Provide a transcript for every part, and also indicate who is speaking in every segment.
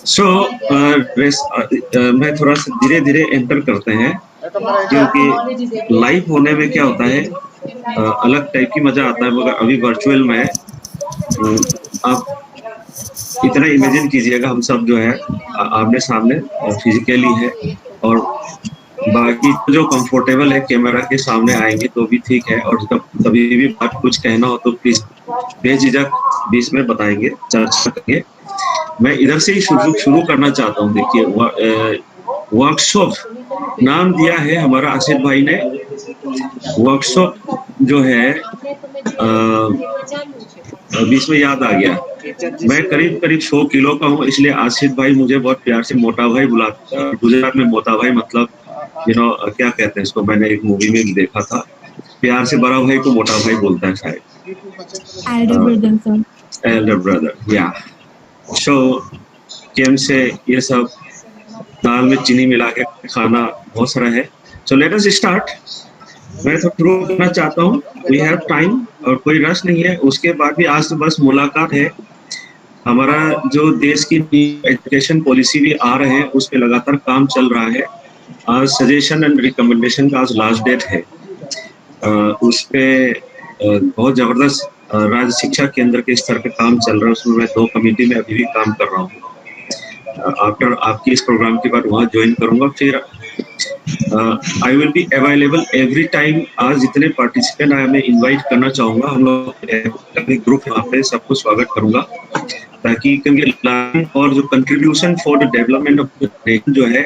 Speaker 1: सो मैं थोड़ा सा धीरे धीरे एंटर करते हैं, क्योंकि लाइव होने में क्या होता है, अलग टाइप की मजा आता है, मगर अभी वर्चुअल में आप इतना इमेजिन कीजिएगा, हम सब जो है आमने सामने फिजिकली है, और बाकी जो कंफर्टेबल है कैमरा के सामने आएंगे तो भी ठीक है, और कभी भी बात कुछ कहना हो तो प्लीज बेझिझक बीच में बताएंगे, चर्चा करेंगे। मैं इधर से ही शुरू करना चाहता हूँ। देखिए, वर्कशॉप नाम दिया है हमारा आसिफ भाई ने। वर्कशॉप जो है बीच में याद आ गया, मैं करीब 100 किलो का हूँ, इसलिए आसिफ भाई मुझे बहुत प्यार से मोटा भाई बुलाता है। गुजरात में मोटा भाई मतलब क्या कहते हैं इसको, मैंने एक मूवी में भी देखा था, प्यार से बड़ा भाई को मोटा भाई बोलता है शायद, एल्डर ब्रदर, या। सो केम से ये सब दाल में चीनी मिला के खाना बहुत सारा है। So let us start. मैं तो शुरू करना चाहता हूँ, वी हैव टाइम, और कोई रश नहीं है। उसके बाद भी आज तो बस मुलाकात है। हमारा जो देश की एजुकेशन पॉलिसी भी आ रहे हैं, उस पर लगातार काम चल रहा है। आज सजेशन एंड रिकमेंडेशन का आज लास्ट डेट है। उस पे बहुत जबरदस्त राज्य शिक्षा केंद्र के स्तर पे काम चल रहा है, उसमें मैं 2 कमेटी में अभी भी काम कर रहा हूँ। आफ्टर आपकी इस प्रोग्राम के बाद वहाँ ज्वाइन करूंगा, फिर I will be available every time. आज जितने पार्टिसिपेंट आए मैं इनवाइट करना चाहूंगा, हम लोग ग्रुप यहाँ पे सबको स्वागत करूंगा, ताकि क्योंकि और जो contribution for the development of जो है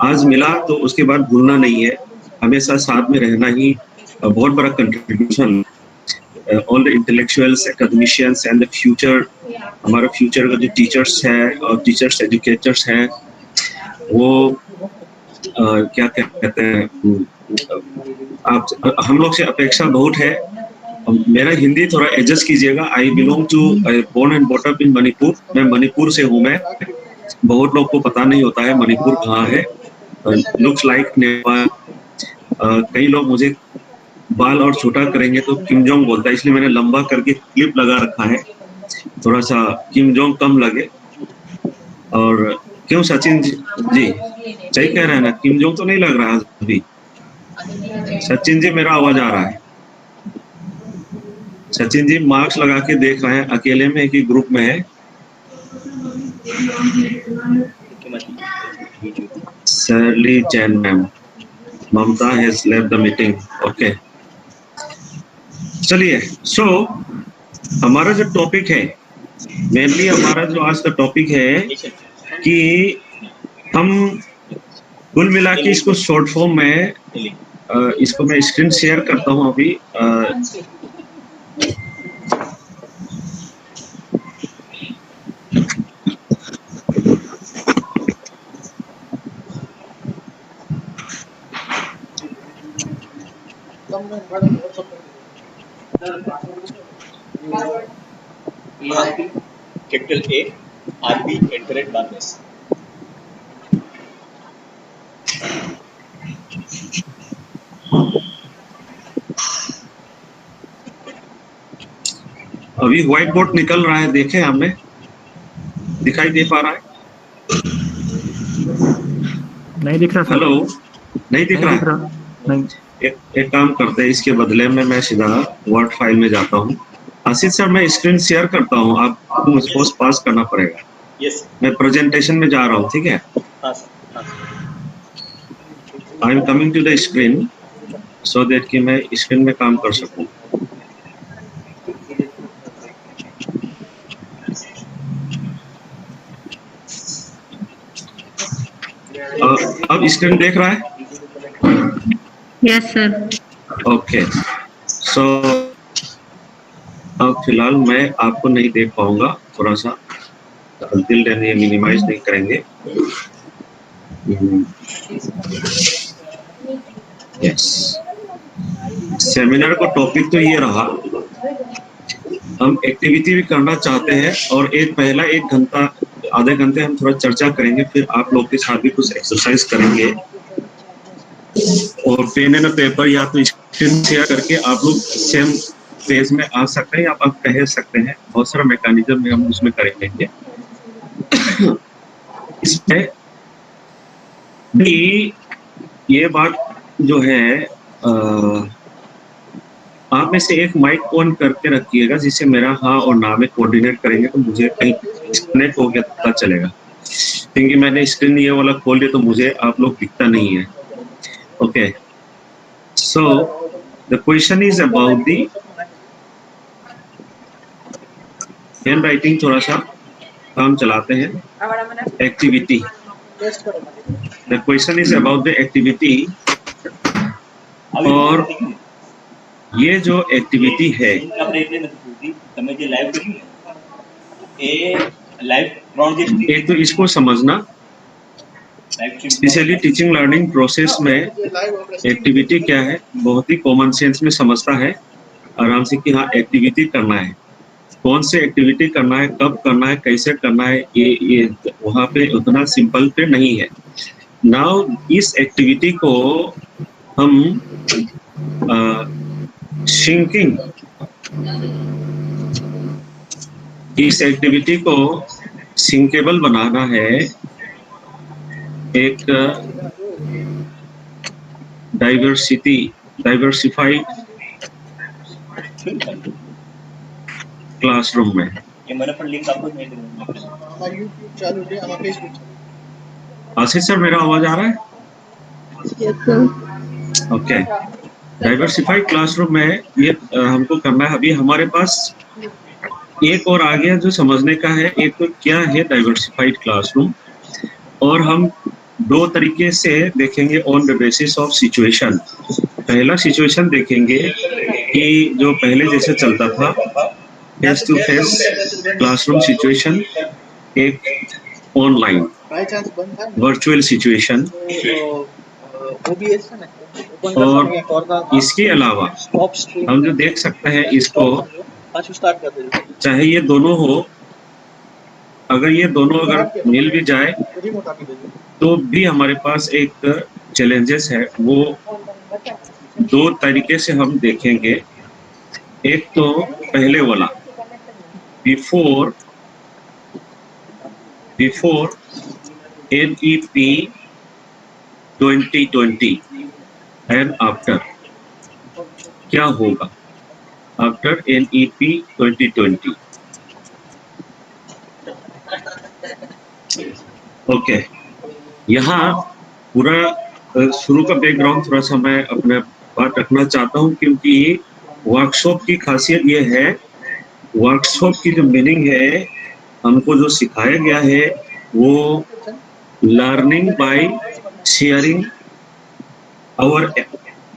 Speaker 1: आज मिला, तो उसके बाद भूलना नहीं है, हमेशा साथ में रहना ही बहुत बड़ा contribution. All the intellectuals, academicians and the future, हमारा फ्यूचर का जो टीचर्स है और टीचर्स एजुकेटर्स हैं, वो क्या कहते हैं, आप हम लोग से अपेक्षा बहुत है। मेरा हिंदी थोड़ा एडजस्ट कीजिएगा। I belong to born and bought up in Manipur. मैं मणिपुर से हूँ। मैं बहुत लोग को पता नहीं होता है मणिपुर कहाँ है। Looks like Nepal. कई लोग मुझे बाल और छोटा करेंगे तो किम जोंग बोलता है, इसलिए मैंने लंबा करके क्लिप लगा रखा है, थोड़ा सा किम जोंग कम लगे। और क्यों सचिन जी सही कह रहे हैं ना, किम जोंग तो नहीं लग रहा है अभी। सचिन जी मेरा आवाज आ रहा है? सचिन जी मार्क्स लगा के देख रहे हैं, अकेले में कि ग्रुप में है? सरली Jain ma'am, Mamta has left the meeting. Okay, चलिए। सो हमारा जो टॉपिक है, मेनली हमारा जो आज का टॉपिक है कि हम कुल मिला के इसको शॉर्ट फॉर्म में, इसको मैं स्क्रीन शेयर करता हूं अभी।
Speaker 2: Capital A RB@Barnes।
Speaker 1: अभी व्हाइट बोर्ड निकल रहा है, देखें हमने, दिखाई दे पा रहा है?
Speaker 3: नहीं दिख रहा।
Speaker 1: हेलो, नहीं दिख रहा?
Speaker 3: नहीं।
Speaker 1: एक काम करते हैं, इसके बदले में मैं सीधा वर्ड फाइल में जाता हूँ। आशीष सर, मैं स्क्रीन शेयर करता हूँ, आपको मुझको पास करना पड़ेगा।
Speaker 2: यस,
Speaker 1: मैं प्रेजेंटेशन में जा रहा हूँ, ठीक है? I am coming to the screen so that कि मैं स्क्रीन में काम कर सकूं। अब स्क्रीन देख रहा है?
Speaker 4: Yes sir.
Speaker 1: ओके, सो अब फिलहाल मैं आपको नहीं देख पाऊंगा, थोड़ा सा दिल रहने मिनिमाइज नहीं करेंगे। यस, सेमिनार का टॉपिक तो ये रहा। हम एक्टिविटी भी करना चाहते हैं, और पहला 1 घंटा आधे घंटे हम थोड़ा चर्चा करेंगे, फिर आप लोग के साथ भी कुछ एक्सरसाइज करेंगे, और पेन एंड पेपर या तो स्क्रीन शेयर करके आप लोग सेम फेज में आ सकते हैं या आप कह सकते हैं, बहुत सारा मैकेनिज्म में हम उसमें करेंगे। इसमें भी ये बात जो है, आप में से एक माइक ऑन करके रखिएगा, जिससे मेरा हाँ और ना में कोऑर्डिनेट करेंगे तो मुझे कहीं डिस्कनेक्ट हो गया तो पता चलेगा, क्योंकि मैंने स्क्रीन ये वाला खोल दिया तो मुझे आप लोग दिखता नहीं है। Okay, so the question is about the hand writing, थोड़ा सा काम चलाते हैं। Activity, the question is about the activity, और ये जो एक्टिविटी है एक तो इसको समझना, स्पेशली टीचिंग लर्निंग प्रोसेस में एक्टिविटी क्या है बहुत ही कॉमन सेंस में समझता है आराम से कि हाँ एक्टिविटी करना है, कौन से एक्टिविटी करना है, कब करना है, कैसे करना है, ये वहाँ पे उतना सिंपल पे नहीं है। नाउ इस एक्टिविटी को हम सिंकिंग, इस एक्टिविटी को सिंकेबल बनाना है एक डाइवर्सिफाइड क्लासरूम में। आशीष सर, मेरा आवाज आ रहा है? ओके, डाइवर्सिफाइड क्लासरूम में ये हमको करना है। अभी हमारे पास एक और आ गया जो समझने का है, एक तो क्या है डाइवर्सिफाइड क्लासरूम, और हम दो तरीके से देखेंगे on the basis of situation. पहला सिचुएशन देखेंगे कि जो पहले जैसे चलता था face to face classroom situation, एक ऑनलाइन वर्चुअल सिचुएशन, और इसके अलावा हम जो देख सकते हैं इसको, चाहे ये दोनों हो, अगर ये दोनों अगर मिल भी जाए तो भी हमारे पास एक चैलेंजेस है। वो दो तरीके से हम देखेंगे। एक तो पहले वाला, बिफोर NEP 2020 एंड आफ्टर, क्या होगा आफ्टर NEP 2020। ओके, यहाँ पूरा शुरू का बैकग्राउंड थोड़ा सा मैं अपने बात रखना चाहता हूँ, क्योंकि वर्कशॉप की खासियत ये है, वर्कशॉप की जो मीनिंग है, हमको जो सिखाया गया है वो learning by sharing our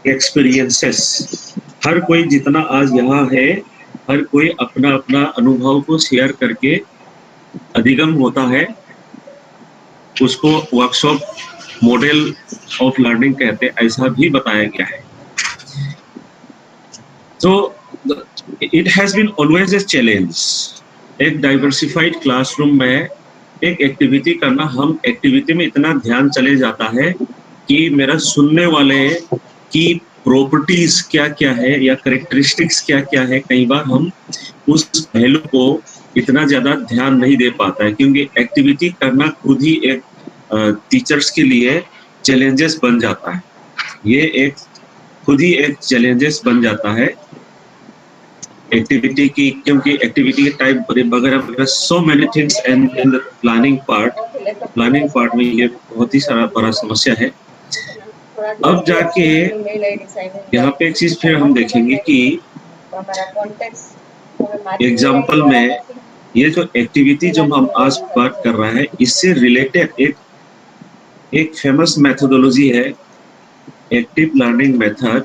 Speaker 1: experiences. हर कोई जितना आज यहाँ है, हर कोई अपना अपना अनुभव को शेयर करके अधिगम होता है, उसको वर्कशॉप मॉडल ऑफ लर्निंग कहते हैं, ऐसा भी बताया गया है। तो it has been always a challenge एक डाइवर्सिफाइड क्लासरूम में एक एक्टिविटी करना। हम एक्टिविटी में इतना ध्यान चले जाता है कि मेरा सुनने वाले की प्रॉपर्टीज क्या क्या है या करेक्टरिस्टिक्स क्या क्या है, कई बार हम उस पहलू को इतना ज्यादा ध्यान नहीं दे पाता है, क्योंकि एक्टिविटी करना खुद ही एक टीचर्स के लिए चैलेंजेस बन जाता है। ये एक खुद ही एक चैलेंजेस बन जाता है एक्टिविटी की, क्योंकि एक्टिविटी के टाइप वगैरह so many things and in the planning part में ये बहुत ही सारा बड़ा समस्या है। अब जाके यहाँ पे एक चीज फिर हम देखेंगे कि एग्जाम्पल में ये जो एक्टिविटी जो हम आज बात कर रहे हैं, इससे रिलेटेड एक फेमस मेथोडोलॉजी है, एक्टिव लर्निंग मेथड।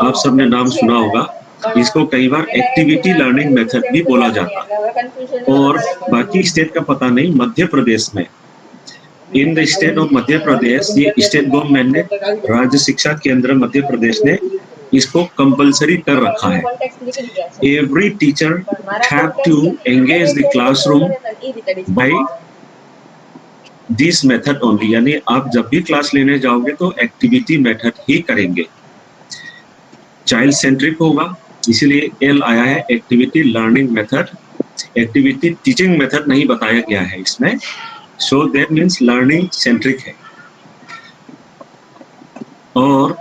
Speaker 1: आप सबने नाम सुना होगा, इसको कई बार एक्टिविटी लर्निंग मेथड भी बोला जाता है। और बाकी स्टेट का पता नहीं, मध्य प्रदेश में, in the state of Madhya Pradesh, ये स्टेट गवर्नमेंट ने, राज्य शिक्षा केंद्र मध्य प्रदेश ने इसको कंपलसरी कर रखा है। Every teacher have to engage the classroom by this method only, यानी आप जब भी क्लास लेने जाओगे तो एक्टिविटी मेथड ही करेंगे। चाइल्ड सेंट्रिक होगा, इसीलिए एल आया है, activity learning method. Activity teaching method नहीं बताया गया है इसमें, so that means learning centric है। और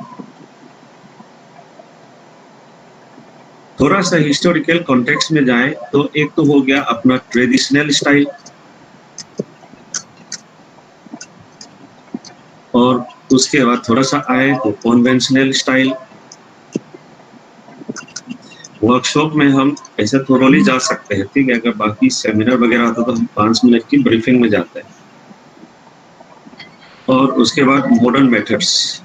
Speaker 1: थोड़ा सा हिस्टोरिकल कॉन्टेक्स्ट में जाएं तो एक तो हो गया अपना ट्रेडिशनल स्टाइल, और उसके बाद थोड़ा सा आए तो कन्वेंशनल स्टाइल। वर्कशॉप में हम ऐसे थोरोली जा सकते हैं, ठीक है। अगर बाकी सेमिनार वगैरह होता तो हम 5 मिनट की ब्रीफिंग में जाते हैं। और उसके बाद मॉडर्न मेथड्स।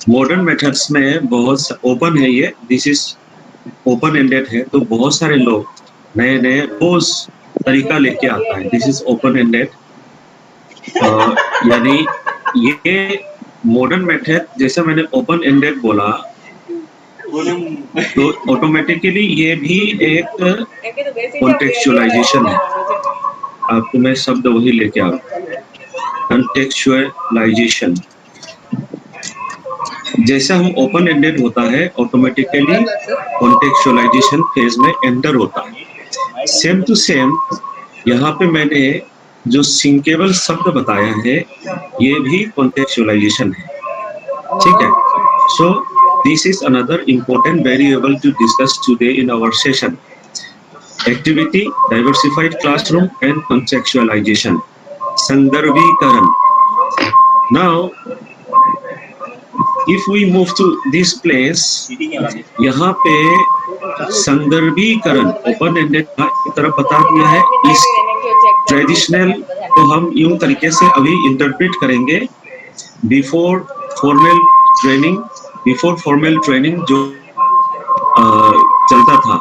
Speaker 1: मॉडर्न मेथड्स में बहुत ओपन है ये, दिस इज ओपन एंडेड है, तो बहुत सारे लोग नए नए रोज तरीका लेके आता है। दिस इज ओपन एंडेड, यानी ये मॉडर्न मेथड, जैसे मैंने ओपन एंडेड बोला तो ऑटोमेटिकली ये भी एक कॉन्टेक्चुअलाइजेशन है। आपको मैं शब्द वही लेके आ रहा हूँ, कॉन्टेक्चुअलाइजेशन। जैसे हम ओपन एंडेड होता है, ऑटोमेटिकली कॉन्टेक्चुअलाइजेशन फेज में एंटर होता है। सेम टू सेम यहाँ पे मैंने जो सिंकेबल शब्द बताया है, ये भी कॉन्टेक्चुअलाइजेशन है, ठीक है। सो this is another important variable to discuss today in our session. Activity, diversified classroom and contextualization. Sandarbhikaran. Now, if we move to this place, यहाँ पे संदर्भीकरण ओपन एंडेड की तरफ बता दिया है। इस ट्रेडिशनल को हम यूं तरीके से अभी इंटरप्रेट करेंगे, बिफोर फॉर्मल ट्रेनिंग जो चलता था,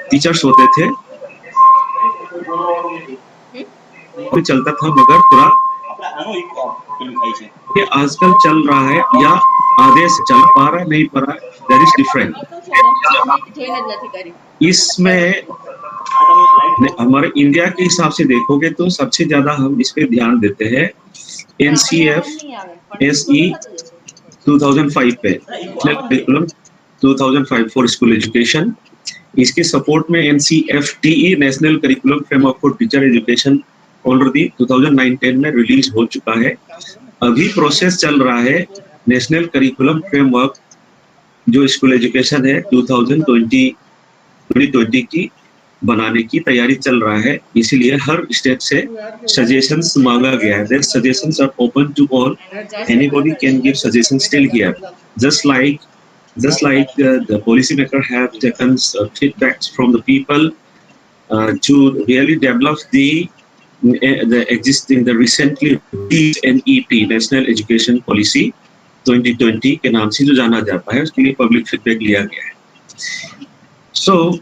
Speaker 1: टीचर्स होते थे, भी चलता था, मगर थोड़ा ये आजकल चल रहा है या आधे से चल पा रहा नहीं पा रहा, देयर इज डिफरेंट। इसमें हमारे इंडिया के हिसाब से देखोगे तो सबसे ज्यादा हम इस पे ध्यान देते हैं NCF SE 2005 पे, 2005 फॉर स्कूल एजुकेशन। इसके सपोर्ट में NCFTE national curriculum framework for teacher education already 2009-10 में रिलीज हो चुका है। अभी प्रोसेस चल रहा है नेशनल करिकुलम फ्रेमवर्क जो स्कूल एजुकेशन है 2020 की बनाने की तैयारी चल रहा है। इसीलिए हर स्टेट से सजेशंस मांगा गया है। Their suggestions are open to all. Anybody can give suggestions still here. Just like the policymaker have taken feedbacks from the people to really develop the recently released NEP National Education Policy 2020 के नाम से जो जाना जाता है, उसके लिए public feedback लिया गया है। So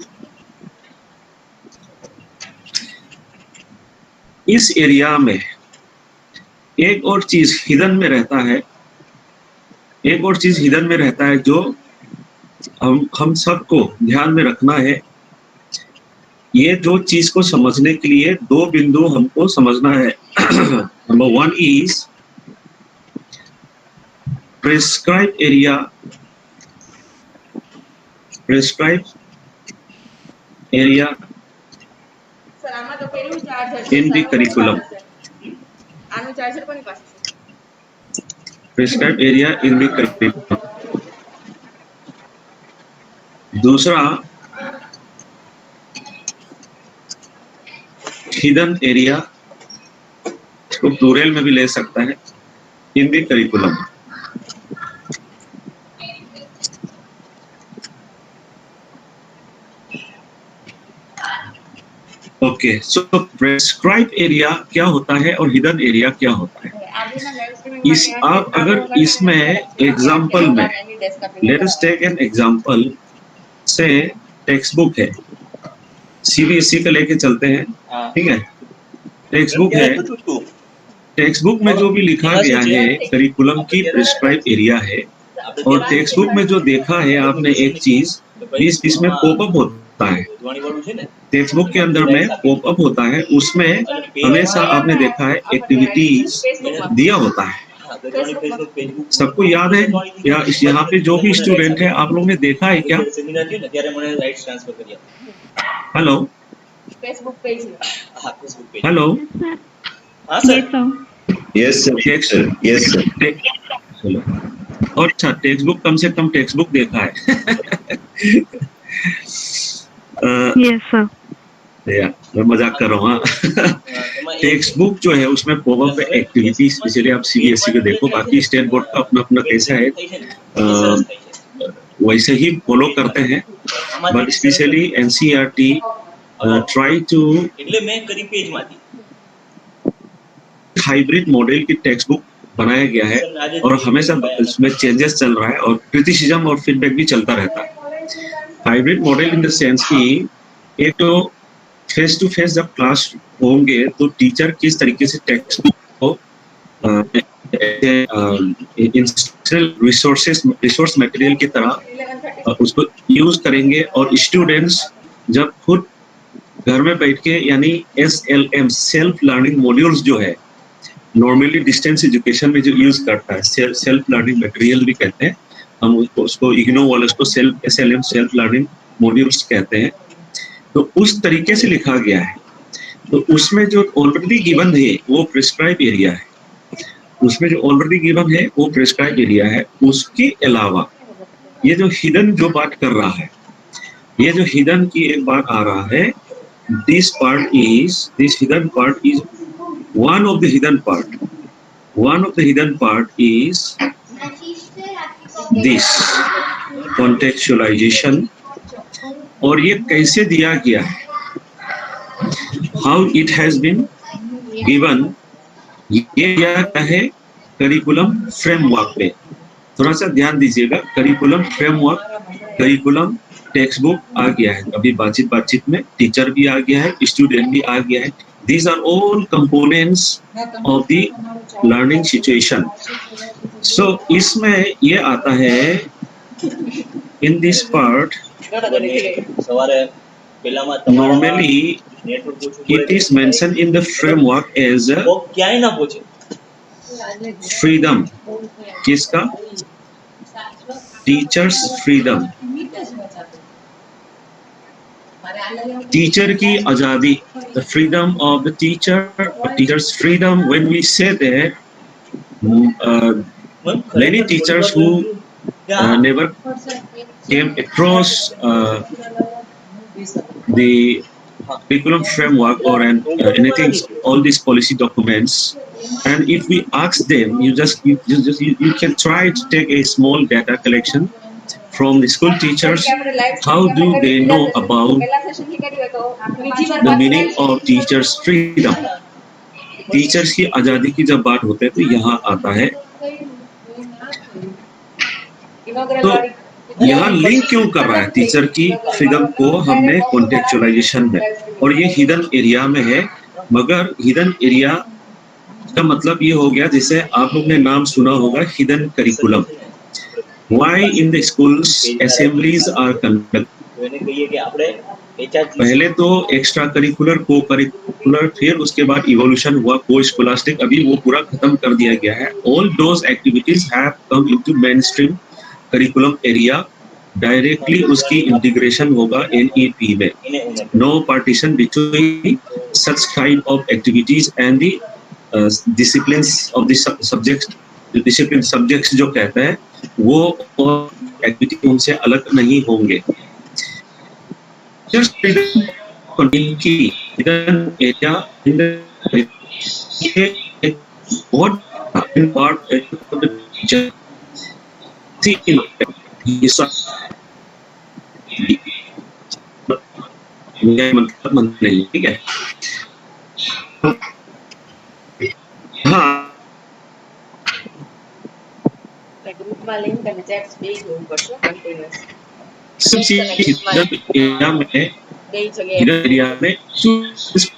Speaker 1: इस एरिया में एक और चीज हिडन में रहता है, जो हम सबको ध्यान में रखना है। ये जो चीज को समझने के लिए 2 बिंदु हमको समझना है। Number 1 is prescribe area in the curriculum. Prescribed area in the curriculum. दूसरा हिडन एरिया, इसको प्लूरल में भी ले सकता है, in the curriculum. Okay, so prescribe area क्या होता है और हिडन एरिया क्या होता है? आप अगर इसमें एग्जाम्पल में, let us take an example, say text book है, CBSE का लेके चलते हैं, ठीक है। टेक्स्ट बुक है, टेक्स्ट बुक में जो भी लिखा गया है करिकुलम की प्रेस्क्राइब एरिया है। और टेक्स्ट बुक में जो देखा है आपने एक चीज, इसमें पॉपअप होता है, टेक्स्ट बुक के अंदर में पॉपअप होता है, उसमें हमेशा आपने देखा है एक्टिविटीज दिया होता है।
Speaker 2: गजवानी फेसबुक पेज
Speaker 1: सबको याद है या यहाँ पे जो भी स्टूडेंट है आप लोगों ने देखा है क्या?
Speaker 2: सेमिनार थी ना ત્યારે મને રાઇટ્સ ટ્રાન્સફર કર્યા
Speaker 1: हेलो
Speaker 2: फेसबुक पेज हाँ फेसबुक पेज
Speaker 1: हेलो
Speaker 2: हाँ sir
Speaker 5: Yes, sir.
Speaker 1: Text
Speaker 5: Yes, sir.
Speaker 1: Hello और अच्छा टेक्स्ट बुक कम से कम टेक्स्ट बुक देखा है
Speaker 4: Yes, sir.
Speaker 1: या मैं मजाक कर रहा हूँ टेक्स्ट बुक जो है उसमें पॉपअप एक्टिविटीज स्पेशली आप सीबीएसई को देखो, बाकी स्टेट बोर्ड का अपना अपना कैसा है वैसे ही फॉलो करते हैं, but specially NCERT try to
Speaker 2: એટલે મેં કરી પેજમાંથી
Speaker 1: हाइब्रिड मॉडल की टेक्स्ट बुक बनाया गया है और हमेशा इसमें चेंजेस चल रहा है और क्रिटिसिज्म और फीडबैक भी चलता रहता है। Hybrid model in the sense कि एक तो फेस टू फेस जब क्लास होंगे तो टीचर किस तरीके से टेक्स्ट बुक को रिसोर्स मटेरियल की तरह उसको यूज करेंगे और स्टूडेंट्स जब खुद घर में बैठ के यानी SLM सेल्फ लर्निंग मॉड्यूल्स जो है नॉर्मली डिस्टेंस एजुकेशन में जो यूज करता है सेल्फ लर्निंग मटेरियल भी कहते हैं, हम उसको इग्नो वाले उसको SLM सेल्फ लर्निंग मॉड्यूल्स कहते हैं, तो उस तरीके से लिखा गया है। तो उसमें जो ऑलरेडी गिवन है वो प्रिस्क्राइब एरिया है, उसमें जो ऑलरेडी गिवन है वो प्रिस्क्राइब एरिया है। उसके अलावा ये जो हिडन जो बात कर रहा है, ये जो हिडन की एक बात आ रहा है, this hidden part is one of the hidden part is this contextualization। और ये कैसे दिया गया है, how it has been given, ये क्या है करिकुलम फ्रेमवर्क पे, थोड़ा सा ध्यान दीजिएगा। Curriculum framework, curriculum textbook आ गया है, अभी बातचीत में टीचर भी आ गया है, स्टूडेंट भी आ गया है। These are all components of the learning situation। So इसमें ये आता है in this part normally it is mentioned in the framework as freedom। किसका? टीचर्स फ्रीडम, टीचर की आजादी, the freedom of the teacher's freedom। When we say that many teachers who never came across the curriculum framework or anything, all these policy documents, and if we ask them, you can try to take a small data collection from the school teachers, how do they know about the meaning of teachers freedom। Teachers की आजादी की जब बात होती है तो यहाँ आता है, तो यहाँ लिंक क्यों कर रहा है टीचर की फ्रीडम को हमने कॉन्टेक्चुअलाइजेशन में, और ये हिडन एरिया में है। मगर हिडन एरिया का मतलब ये हो गया, जैसे आप लोग ने नाम सुना होगा hidden curriculum. Why in the schools assemblies are conducted? पहले तो एक्स्ट्रा करिकुलर, को करिकुलर, फिर उसके बाद इवोल्यूशन हुआ को स्कॉलास्टिक, अभी वो पूरा खत्म कर दिया गया है। All those activities have come into mainstream curriculum area, directly उसकी इंटीग्रेशन होगा NEP में। No partition between such kind of activities and the disciplines of the subjects। Discipline subjects जो कहते हैं वो और एक्टिविटी उनसे अलग नहीं होंगे। ठीक है, हाँ एरिया में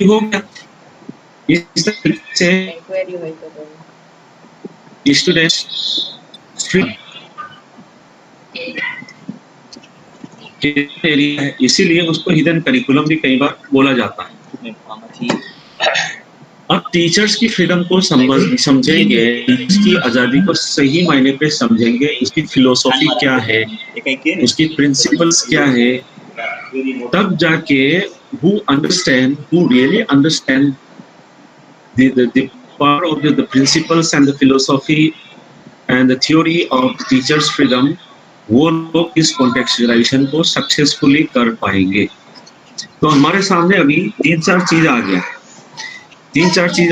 Speaker 1: हो गया। इस तरीके से स्टूडेंट्स फ्री एरिया है, इसीलिए उसको हिडन करिकुलम भी कई बार बोला जाता है। अब टीचर्स की फ्रीडम को समझेंगे, टीचर्स की आज़ादी को सही मायने पे समझेंगे, उसकी फिलोसॉफी क्या है, उसकी प्रिंसिपल्स क्या है, तब जाके who really understand the power of the principles and the philosophy and the theory of teachers freedom, वो लोग इस कॉन्टेक्चुअलाइजेशन को सक्सेसफुली कर पाएंगे। तो हमारे सामने अभी तीन चार चीज आ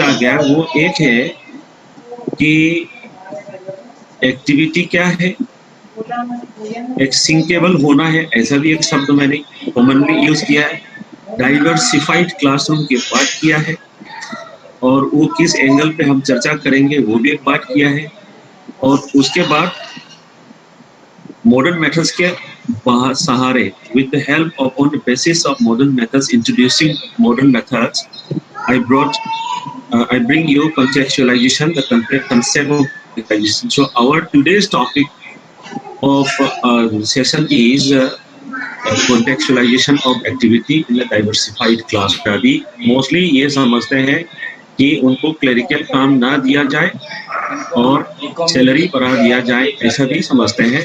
Speaker 1: गया है। वो एक है कि एक्टिविटी क्या है, एक सिंकेबल होना है, ऐसा भी एक शब्द मैंने कॉमनली यूज किया है, डाइवर्सिफाइड क्लासरूम की बात किया है, और वो किस एंगल पे हम चर्चा करेंगे वो भी एक बात किया है, और उसके बाद मॉडर्न मेथड्स के सहारे with the help of on the basis of modern methods, introducing modern methods, I bring you contextualization, the concept of contextualization. So our today's topic of session is contextualization of activity in a diversified class. अभी mostly ये समझते हैं कि उनको clerical काम ना दिया जाए और सैलरी बढ़ा दिया जाए, ऐसा भी समझते हैं।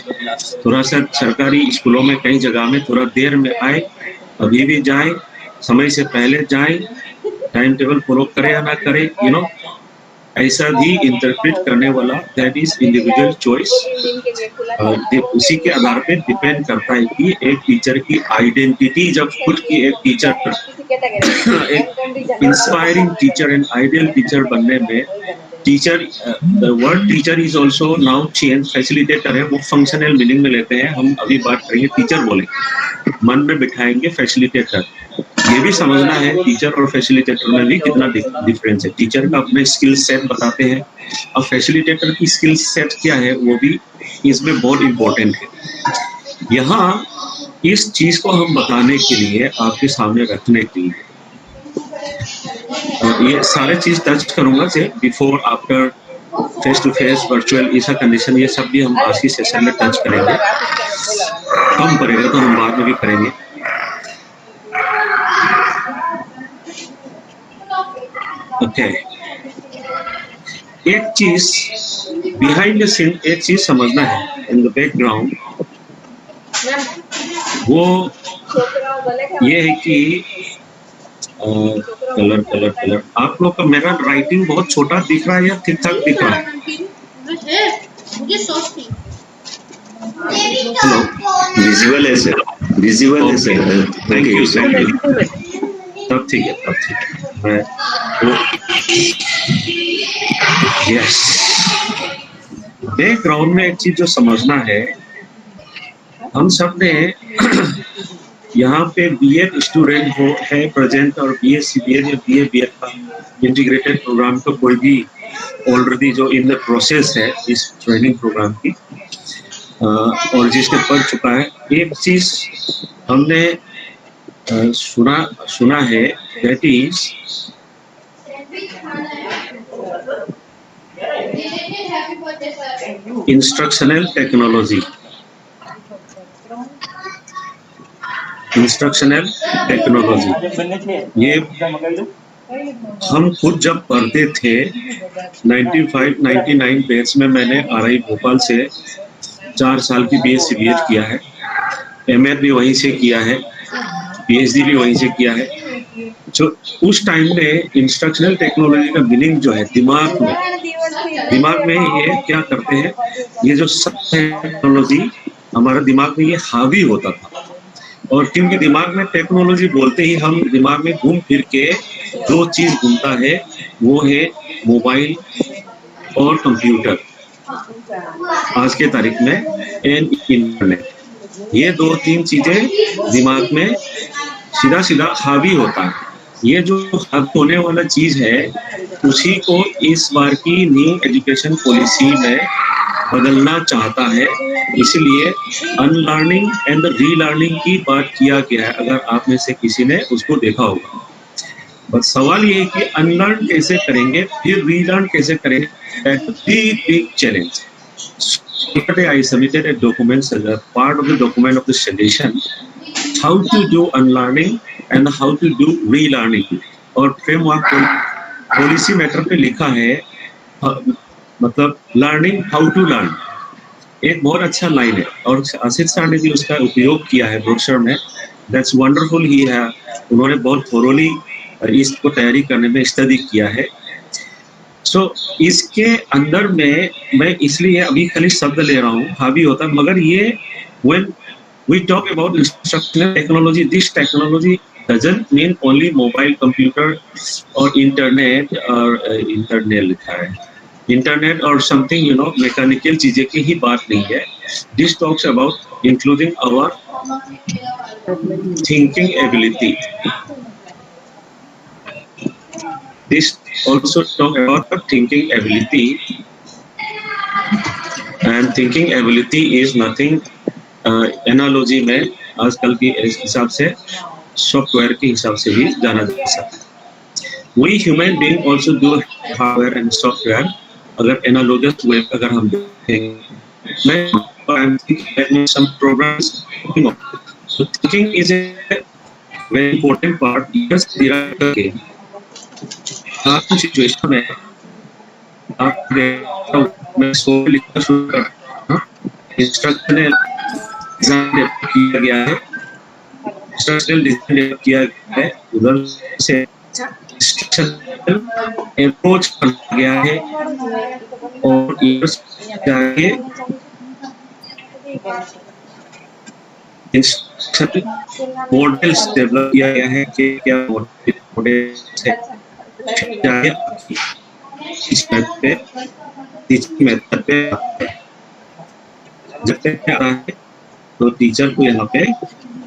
Speaker 1: थोड़ा सा सरकारी स्कूलों में कई जगह में थोड़ा देर में आए, अभी भी जाए, समय से पहले जाए, टाइम टेबल फॉलो करे या ना करे, ऐसा भी इंटरप्रेट करने वाला, दैट इज इंडिविजुअल चॉइस। उसी के आधार पे डिपेंड करता है कि एक टीचर की आइडेंटिटी, जब खुद की एक टीचर एक inspiring teacher and ideal teacher बनने में, teacher, the word teacher is also now change, facilitator है, वो फंक्शनल मीनिंग में लेते हैं। हम अभी बात करेंगे टीचर बोलेंगे, मन में बिठाएंगे फैसिलिटेटर। ये भी समझना है टीचर और फैसिलिटेटर में भी कितना डिफरेंस है। टीचर का अपने स्किल सेट बताते हैं, और फैसिलिटेटर की स्किल सेट क्या है वो भी इसमें बहुत इम्पोर्टेंट है। यहाँ इस चीज को हम बताने के लिए, आपके सामने रखने के लिए, ये सारे चीज टच करूंगा say before, after, face to face, virtual, ऐसा कंडीशन, ये सब भी हम आज की सेशन में टच करेंगे। कम पड़ेगा तो हम बाद में भी करेंगे। ओके, एक चीज बिहाइंड द सीन, एक चीज समझना है इन द बैकग्राउंड, वो ये है कि कलर आप लोग का, मेरा राइटिंग बहुत छोटा दिख रहा है या ठीक ठाक दिख रहा है? हेलो,
Speaker 5: विजुअल है सर, विजुअल है सर।
Speaker 1: Thank you. तब ठीक है। यस, बैकग्राउंड में एक चीज जो समझना है, हम सब ने यहाँ पे बीएड स्टूडेंट है प्रेजेंट, और बीएससी बीएड या बीएड का इंटीग्रेटेड प्रोग्राम का कोई भी ऑलरेडी जो इन द प्रोसेस है इस ट्रेनिंग प्रोग्राम की, और जिसने पढ़ चुका है। एक चीज हमने सुना है, दैट इज इंस्ट्रक्शनल टेक्नोलॉजी। ये हम खुद जब पढ़ते थे 95-99 बैच में, मैंने आरआई भोपाल से 4 साल की बीएससी बीएड किया है, एमएड भी वहीं से किया है, पीएचडी भी वहीं से किया है। जो उस टाइम में इंस्ट्रक्शनल टेक्नोलॉजी का मीनिंग जो है दिमाग में ये क्या करते हैं, ये जो सब टेक्नोलॉजी हमारे दिमाग में ये हावी होता था, और क्योंकि दिमाग में टेक्नोलॉजी बोलते ही हम दिमाग में घूम फिर के दो चीज घूमता है, वो है मोबाइल और कंप्यूटर, आज के तारीख में एंड इंटरनेट। ये 2-3 चीजें दिमाग में सीधा हावी होता है। ये जो हावी होने वाला चीज है, उसी को इस बार की न्यू एजुकेशन पॉलिसी में बदलना चाहता है, इसलिए अनलर्निंग एंड रीलर्निंग की बात किया गया है। अगर आप में से किसी ने उसको देखा होगा, बस सवाल ये है कि अनलर्न कैसे करेंगे, फिर रीलर्न कैसे करेंगे, that big challenge. Yesterday I submitted a document as a part of the document of the solution, how to do unlearning and how to do relearning, और framework पॉलिसी मैटर पे लिखा है, मतलब लर्निंग हाउ टू लर्न, एक बहुत अच्छा line है और आशीष सर ने भी उसका उपयोग किया है ब्रोशर में। That's wonderful. ही है, उन्होंने बहुत थोरोली इसको तैयारी करने में स्टडी किया है। सो इसके अंदर में मैं इसलिए अभी खाली शब्द ले रहा हूँ, हावी होता, मगर ये when we talk about instructional technology, this technology doesn't mean only mobile computer or internet or internet लिखा है, इंटरनेट और समथिंग मैकेनिकल चीजें की ही बात नहीं है। This talks about including our thinking ability, this also talk about thinking ability, and thinking ability is nothing, analogy में आजकल की हिसाब से सॉफ्टवेयर के हिसाब से भी जाना जा सकता है। We human being also do hardware and software. अगर एनालॉगस वे अगर हम देखें, मैं some programs, so thinking is a very important part। yes, करके आप सिचुएशन में आप मैं सोच लिखना शुरू करता, इंस्ट्रक्शनल डिजाइन किया गया है, इंस्ट्रक्शनल डिजाइन किया गया है, उधर से अप्रोच किया गया है और जाके मॉडल्स डेवलप किया गया है कि क्या मॉडल से इस मेथड पे जब तक आ रहा है तो टीचर को यहाँ पे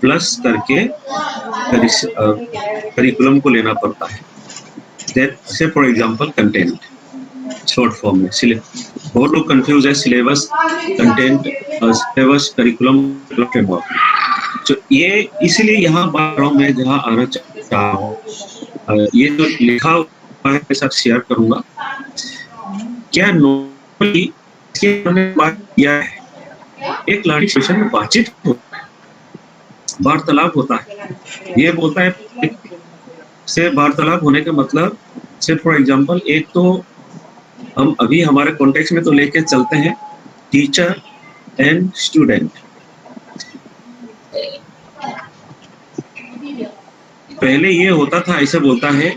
Speaker 1: प्लस करके करिकुलम को लेना पड़ता है। जैसे for example content short form में बहुत लोग कंफ्यूज है, syllabus, content, syllabus, curriculum, framework. तो ये इसलिए यहाँ बात कर रहा हूँ, मैं जहाँ आना चाह रहा हूँ, ये जो लिखा हुआ है साथ शेयर करूंगा। क्या नॉर्मली बात किया है, एक लर्निंग सेशन में बातचीत होता है, वार्तालाप होता है। ये बोलता है से वार्तालाप होने का मतलब से फॉर एग्जांपल, एक तो हम अभी हमारे कॉन्टेक्स्ट में तो लेके चलते हैं टीचर एंड स्टूडेंट। पहले ये होता था, ऐसे बोलता है,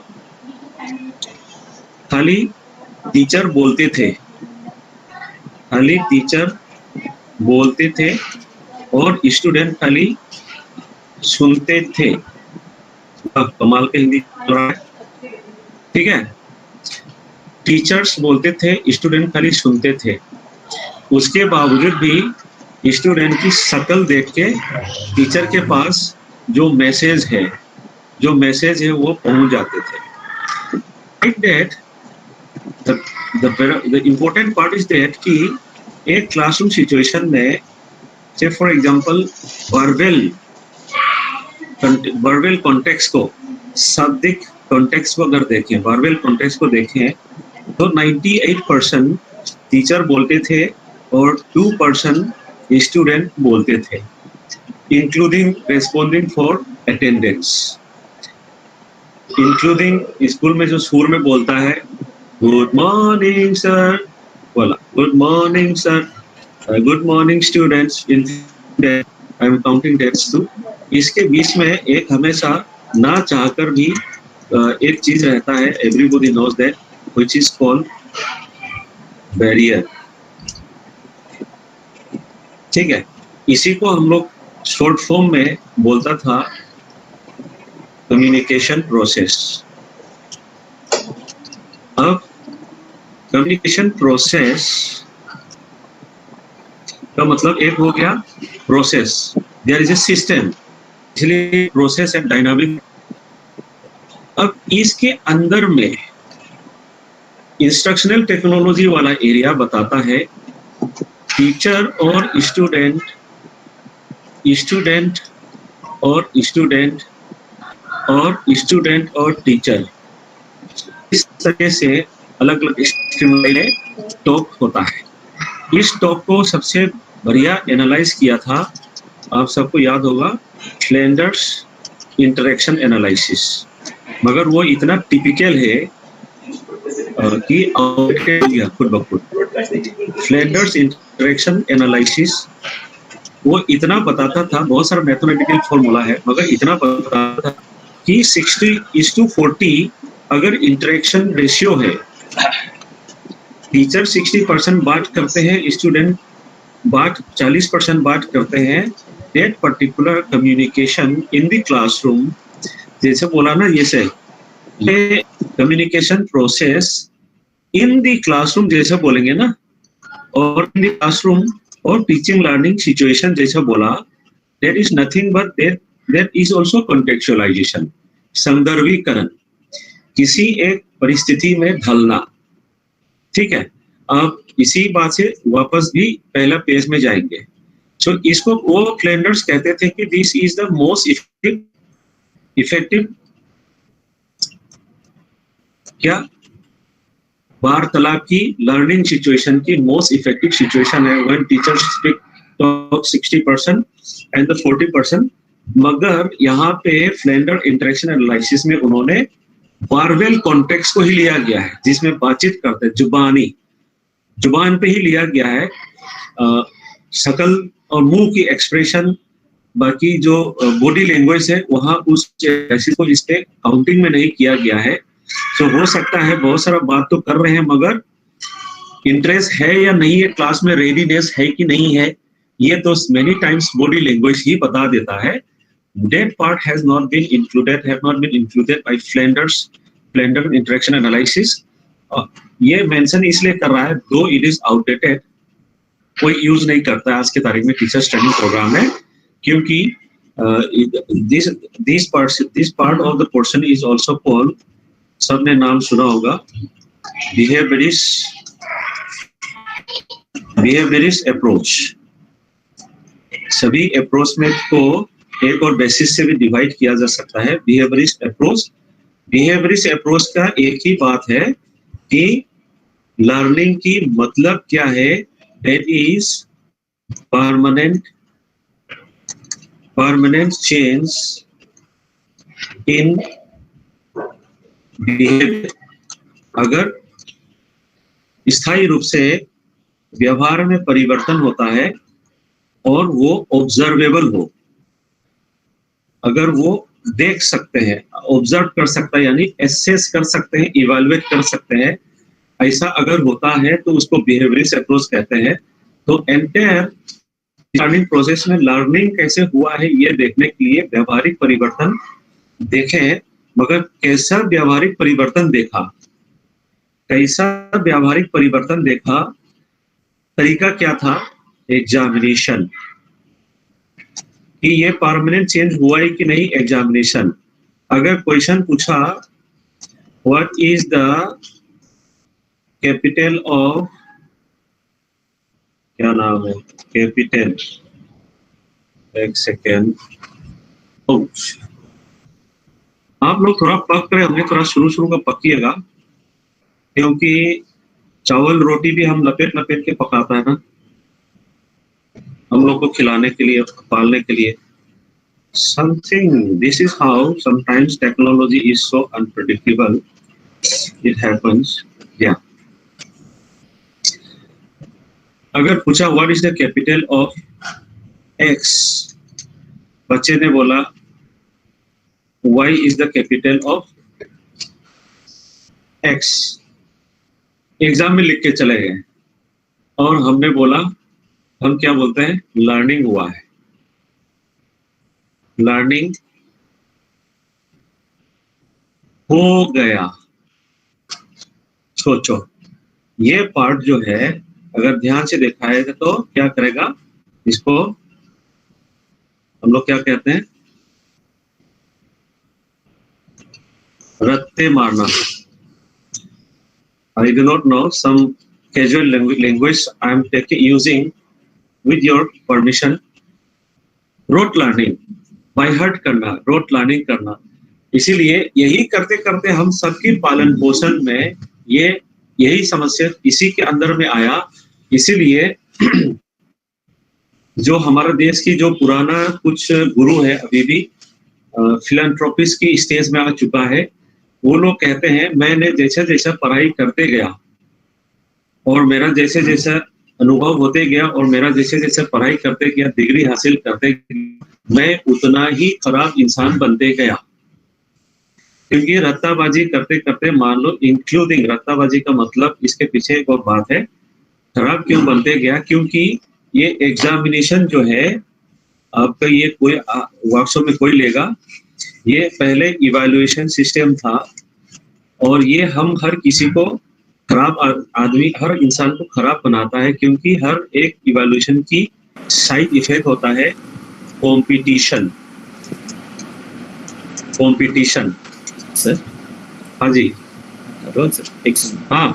Speaker 1: खाली टीचर बोलते थे, खाली टीचर बोलते थे और स्टूडेंट खाली सुनते थे। कमाल के हिंदी बोल रहा है, ठीक है। टीचर्स बोलते थे, स्टूडेंट खाली सुनते थे। उसके बावजूद भी स्टूडेंट की शक्ल देख के टीचर के पास जो मैसेज है वो पहुंच जाते थे। Like that the important part is that कि एक क्लासरूम सिचुएशन में से फॉर एग्जांपल वर्बल कॉन्टेक्स्ट को, शाब्दिक कॉन्टेक्स्ट को अगर देखें, वर्बल कॉन्टेक्स्ट को देखें तो 98% टीचर बोलते थे और 2% स्टूडेंट बोलते थे, including responding for attendance, including school में जो सुर में बोलता है गुड मॉर्निंग सर, बोला good morning sir, good morning students, I am counting that's too. इसके बीच में एक हमेशा ना चाहकर भी एक चीज रहता है, everybody knows that, which is called barrier, ठीक है। इसी को हम लोग शॉर्ट फॉर्म में बोलता था कम्युनिकेशन प्रोसेस। अब कम्युनिकेशन प्रोसेस का मतलब एक हो गया process, there is a system, इसलिए प्रोसेस एंड डायनामिक। अब इसके अंदर में इंस्ट्रक्शनल टेक्नोलॉजी वाला एरिया बताता है टीचर और स्टूडेंट, स्टूडेंट और स्टूडेंट और स्टूडेंट और टीचर, इस तरह से अलग अलग स्ट्रीमलाइन में टॉक होता है। इस टॉक को सबसे बढ़िया एनालाइज किया था, आप सबको याद होगा, स्लेंडर्स इंटरेक्शन एनालिसिस, मगर वो इतना टिपिकल है कि खुद ब खुद फ्लेंडर्स इंटरेक्शन एनालिसिस वो इतना बताता था, बहुत सारा मैथमेटिकल फॉर्मूला है, मगर इतना बताता था कि 60:40 अगर इंटरेक्शन रेशियो है, टीचर 60% बात करते हैं, स्टूडेंट 40% बात करते हैं, that particular communication in the classroom, जैसे बोला ना, ये communication process in the classroom जैसे बोलेंगे ना, और इन द क्लासरूम और टीचिंग लर्निंग सिचुएशन जैसा बोला, that is nothing but that is also contextualisation, संदर्भीकरण, किसी एक परिस्थिति में ढलना। ठीक है, अब इसी बात से वापस भी पहला पेज में जाएंगे। सो इसको वो फ्लेंडर्स कहते थे कि this is the most effective क्या वार्तालाप की लर्निंग सिचुएशन की मोस्ट इफेक्टिव सिचुएशन है when teachers speak talk 60% and the 40%। मगर यहाँ पे फ्लेंडर इंटरेक्शन एनालिसिस में उन्होंने वर्बल कॉन्टेक्स्ट को ही लिया गया है, जिसमें बातचीत करते हैं, जुबान पे ही लिया गया है, शकल और मुंह की एक्सप्रेशन, बाकी जो बॉडी लैंग्वेज है वहाँ उस एनालिसिस को इस पे काउंटिंग में नहीं किया गया है। तो हो सकता है बहुत सारा बात तो कर रहे हैं, मगर इंटरेस्ट है या नहीं है, क्लास में रेडीनेस है कि नहीं है, ये तो मेनी टाइम्स बॉडी लैंग्वेज ही बता देता है। That part has not been included by Flender interaction analysis. ये मेंशन इसलिए कर रहा है, दो इट इज आउटडेटेड, कोई यूज नहीं करता है आज के तारीख में टीचर्स ट्रेनिंग प्रोग्राम में, क्योंकि this part of the portion is also called, सबने नाम सुना होगा, बिहेवियरिस्ट अप्रोच। सभी अप्रोच में को एक और बेसिस से भी डिवाइड किया जा सकता है। बिहेवियरिस्ट अप्रोच का एक ही बात है कि लर्निंग की मतलब क्या है, that is permanent change in behaviour. अगर स्थायी रूप से व्यवहार में परिवर्तन होता है और वो ऑब्जर्वेबल हो, अगर वो देख सकते हैं, ऑब्जर्व कर सकता है, यानी एसेस कर सकते हैं, इवैल्यूएट कर सकते हैं, ऐसा अगर होता है तो उसको बिहेवियरिस्ट अप्रोच कहते हैं। तो एंटायर लर्निंग प्रोसेस में लर्निंग कैसे हुआ है ये देखने के लिए व्यवहारिक परिवर्तन देखें, मगर कैसा व्यवहारिक परिवर्तन देखा, तरीका क्या था, एग्जामिनेशन, कि ये परमानेंट चेंज हुआ है कि नहीं, एग्जामिनेशन। अगर क्वेश्चन पूछा what is the capital of, क्या नाम है, कैपिटल, एक सेकेंड, आप लोग थोड़ा पक रहे होंगे, थोड़ा शुरू का पकिएगा, क्योंकि चावल रोटी भी हम लपेट के पकाता है ना, हम लोग को खिलाने के लिए, पालने के लिए। This is how sometimes technology is so unpredictable. It happens. Yeah. अगर पूछा what is the capital of X, बच्चे ने बोला Y is the capital of X, exam में लिख के चले गए, और हमने बोला, हम क्या बोलते हैं, लर्निंग हुआ है, लर्निंग हो गया। सोचो, ये पार्ट जो है अगर ध्यान से देखा है तो क्या करेगा, इसको हम लोग क्या कहते हैं, रत्ते मारना। I do not know some casual language I am using with your permission. Rote learning, by heart करना, रोट लर्निंग करना। इसीलिए यही करते करते हम सबकी पालन पोषण में यही समस्या इसी के अंदर में आया। इसीलिए जो हमारा देश की जो पुराना कुछ गुरु है, अभी भी फिलैंथ्रोपिस्ट की स्टेज में आ चुका है, वो लोग कहते हैं मैंने जैसे जैसा पढ़ाई करते गया और मेरा जैसे जैसा अनुभव होते गया और मेरा जैसे जैसे पढ़ाई करते गया, डिग्री हासिल करते गया, मैं उतना ही खराब इंसान बनते गया। क्योंकि रत्ताबाजी करते करते मान लो, इंक्लूडिंग रत्ताबाजी का मतलब, इसके पीछे एक और बात है, खराब क्यों बनते गया, क्योंकि ये एग्जामिनेशन जो है आपका, ये कोई वर्कशॉप में कोई लेगा, ये पहले इवैल्यूएशन सिस्टम था और ये हम हर किसी को खराब आदमी, हर इंसान को खराब बनाता है, क्योंकि हर एक इवैल्यूएशन की साइड इफेक्ट होता है कंपटीशन। Competition
Speaker 6: sir.
Speaker 1: हाँ जी
Speaker 6: रोहन सर, एक
Speaker 1: हाँ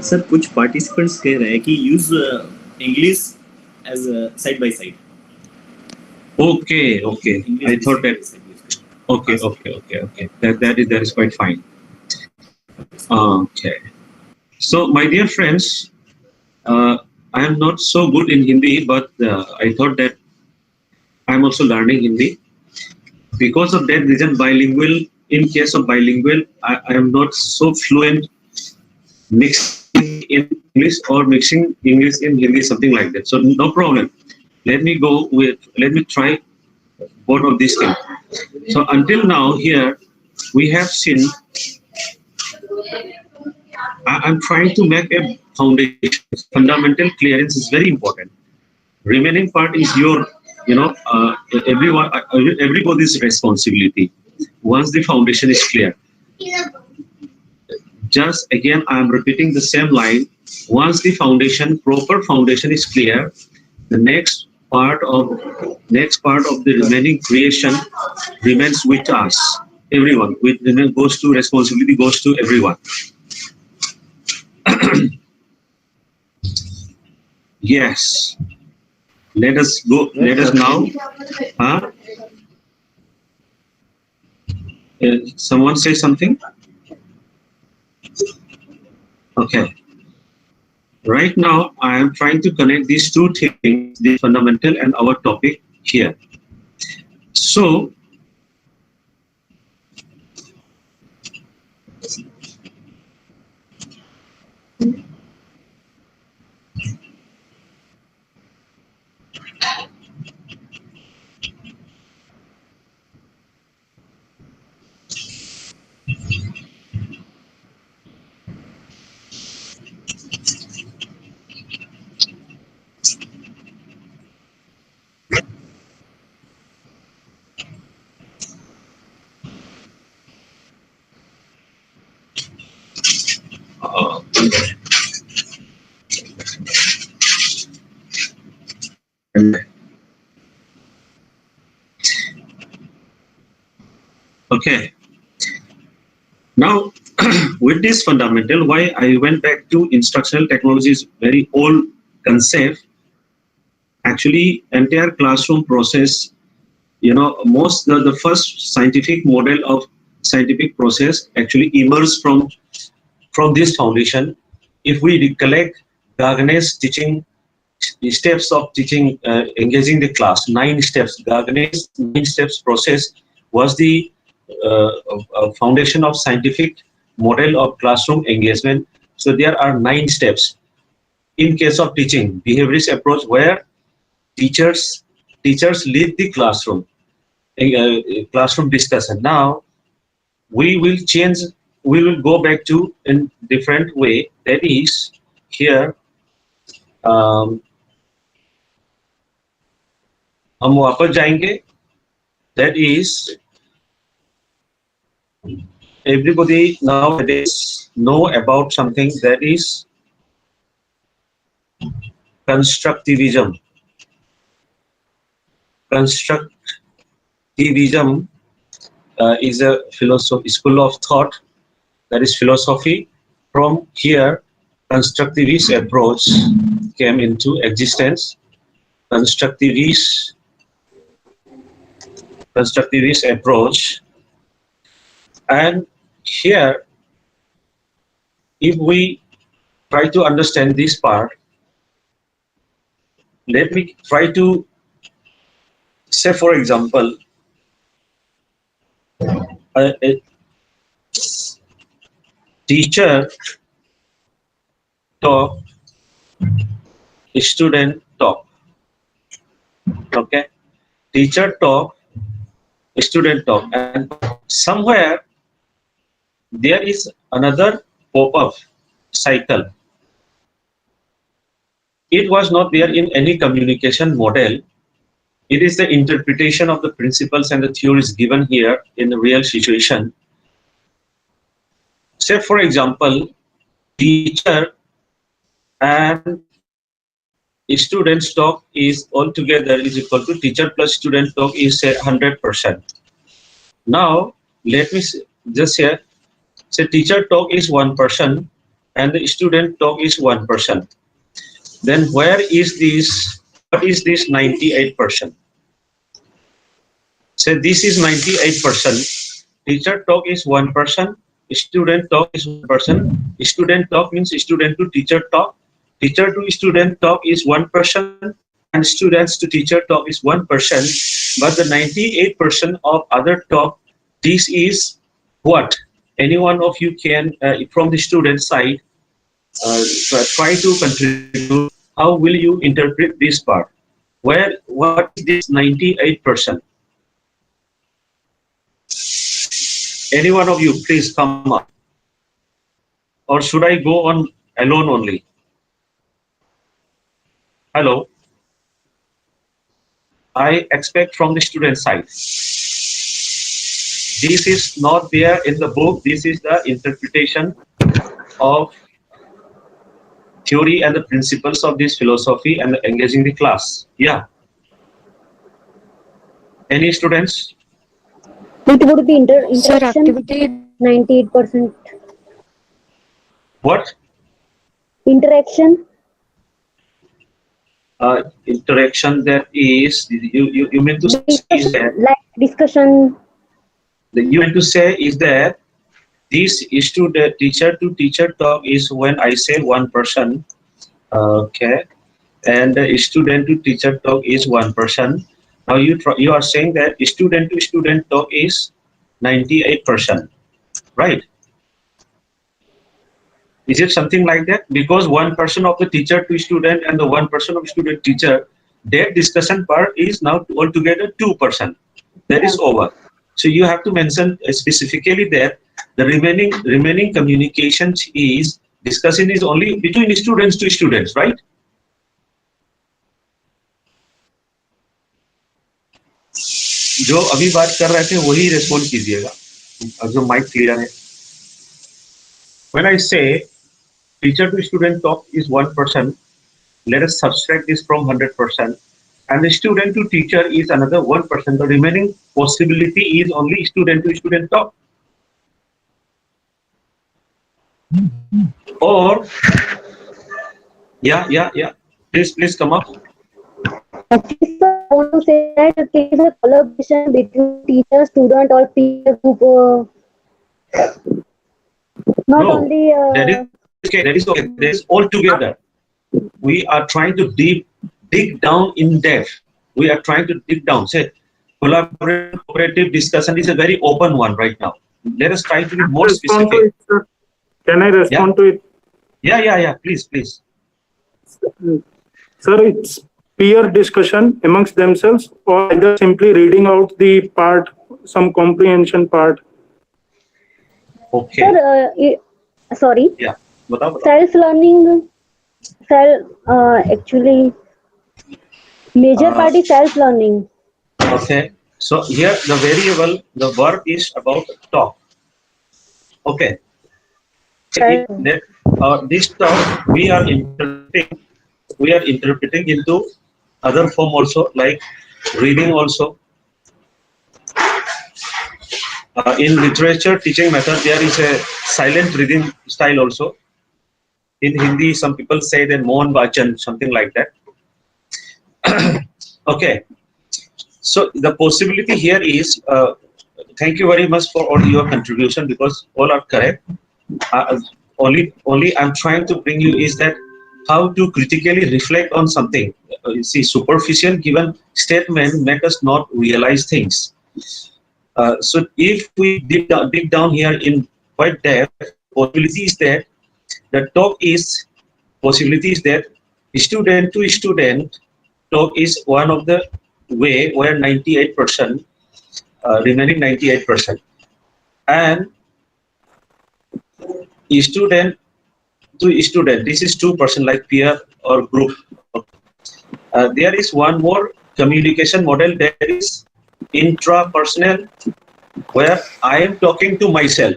Speaker 6: सर, कुछ पार्टिसिपेंट्स कह रहे हैं कि use English as side by side.
Speaker 1: Okay okay, I thought that, okay that is quite fine. Okay, so my dear friends, I am not so good in Hindi, but I thought that I am also learning Hindi. Because of that reason, bilingual, in case of bilingual, I am not so fluent mixing in English or mixing English in Hindi, something like that. So no problem. Let me try both of these things. So until now here, we have seen, I'm trying to make a foundation. Fundamental clearance is very important. Remaining part is your, everybody's responsibility. Once the foundation is clear, just again, I'm repeating the same line. Once the proper foundation is clear, the next part of the remaining creation remains with us, everyone. Responsibility goes to everyone. Yes, let us go. Let us now. Someone say something. Okay. Right now, I am trying to connect these two things, the fundamental and our topic here. So, okay. Now, with this fundamental, why I went back to instructional technology is very old concept. Actually, entire classroom process, the first scientific model of scientific process actually emerged from this foundation. If we recollect Gajwani's teaching, the steps of teaching, engaging the class, 9 steps. Gajwani's 9 steps process was the foundation of scientific model of classroom engagement. So there are 9 steps. In case of teaching, behaviorist approach where teachers lead the classroom, classroom discussion. Now we will change. We will go back to in different way. That is here. हम वापस जाएंगे. That is, everybody nowadays know about something that is constructivism. Constructivism is a school of thought, that is philosophy. From here, constructivist approach came into existence. Constructivist approach, and here, if we try to understand this part, let me try to say, for example, Teacher talk, student talk. Okay, teacher talk, student talk, and somewhere there is another pop-up cycle. It was not there in any communication model. It is the interpretation of the principles and the theories given here in the real situation. Say, for example, teacher and students talk is altogether is equal to teacher plus student talk is 100%. Now, let me just say teacher talk is 1% and the student talk is 1%. Then where is this? What is this 98%? Say this is 98%. Teacher talk is 1%. Student talk is 1%. Student talk means student to teacher talk. Teacher to student talk is 1%, and students to teacher talk is 1%. But the 98% of other talk, this is what? Any one of you can, from the student side, try to contribute. How will you interpret this part? What is this 98%? Any one of you, please come up. Or should I go on alone only? Hello. I expect from the student side. This is not there in the book. This is the interpretation of theory and the principles of this philosophy and engaging the class. Yeah. Any students?
Speaker 4: It would be interaction. 98%.
Speaker 1: What?
Speaker 4: Interaction.
Speaker 1: Interaction that is you mean to say is that
Speaker 4: like discussion.
Speaker 1: You mean to say is that this is to the teacher to teacher talk is when I say 1%, okay, and the student to teacher talk is 1%. Now you are saying that student to student talk is 98%, right? Is it something like that? Because 1% of the teacher to student and the 1% of student teacher, their discussion part is now altogether 2%. That is over. So you have to mention specifically that the remaining communications is discussion is only between students to students, right? जो अभी बात कर रहे थे वही respond कीजिएगा जो mic clear है. When I say teacher to student talk is 1%, let us subtract this from 100%, and the student to teacher is another 1%. The remaining possibility is only student to student talk. Or yeah. Please come up.
Speaker 4: Actually, I want to say that there is a collaboration between teacher, student, or peer group. Not
Speaker 1: No,
Speaker 4: only.
Speaker 1: that is okay. That is all together. We are trying to dig down in depth. We are trying to dig down. Say, collaborative discussion is a very open one right now. Let us try to be more specific.
Speaker 3: Can I respond to it?
Speaker 1: Yeah. Please.
Speaker 3: Sir, it's peer discussion amongst themselves, or either simply reading out the part, some comprehension part.
Speaker 1: Okay.
Speaker 4: Sir, sorry.
Speaker 1: Yeah. Batao.
Speaker 4: Self-learning. Actually, major part is self-learning.
Speaker 1: Okay. So here the variable, the verb is about talk. Okay. This talk we are interpreting into other form also, like reading also. In literature teaching method, there is a silent reading style also. In Hindi, some people say that Mohan Vachan, something like that. Okay. So the possibility here is, thank you very much for all your contribution, because all are correct. Only I'm trying to bring you is that how to critically reflect on something. You see, superficial given statement make us not realize things. So if we dig down here in quite there. Possibility is that the talk is possibility is that student to student talk is one of the way where 98% remaining 98%, and student to student, this is 2% like peer or group. There is one more communication model, that is intrapersonal, where I am talking to myself.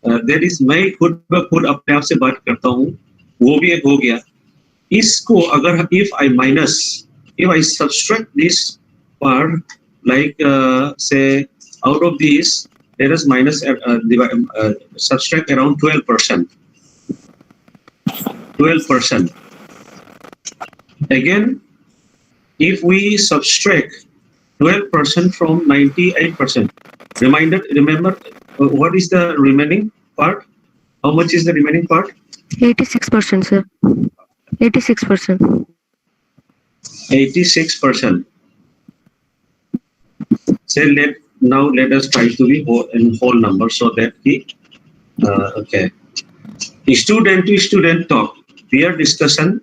Speaker 1: There is मैं खुद ब खुद अपने आप से बात करता हूँ, वो भी एक हो गया. इसको अगर if I subtract this part, like say out of this, let us minus subtract around 12%. 12%. Again, if we subtract 12% from 98%, remember what is the remaining part? How much is the remaining part?
Speaker 7: 86%, sir. 86%.
Speaker 1: 86%. Say let us try to be in whole number so that okay. Student to student talk, peer discussion,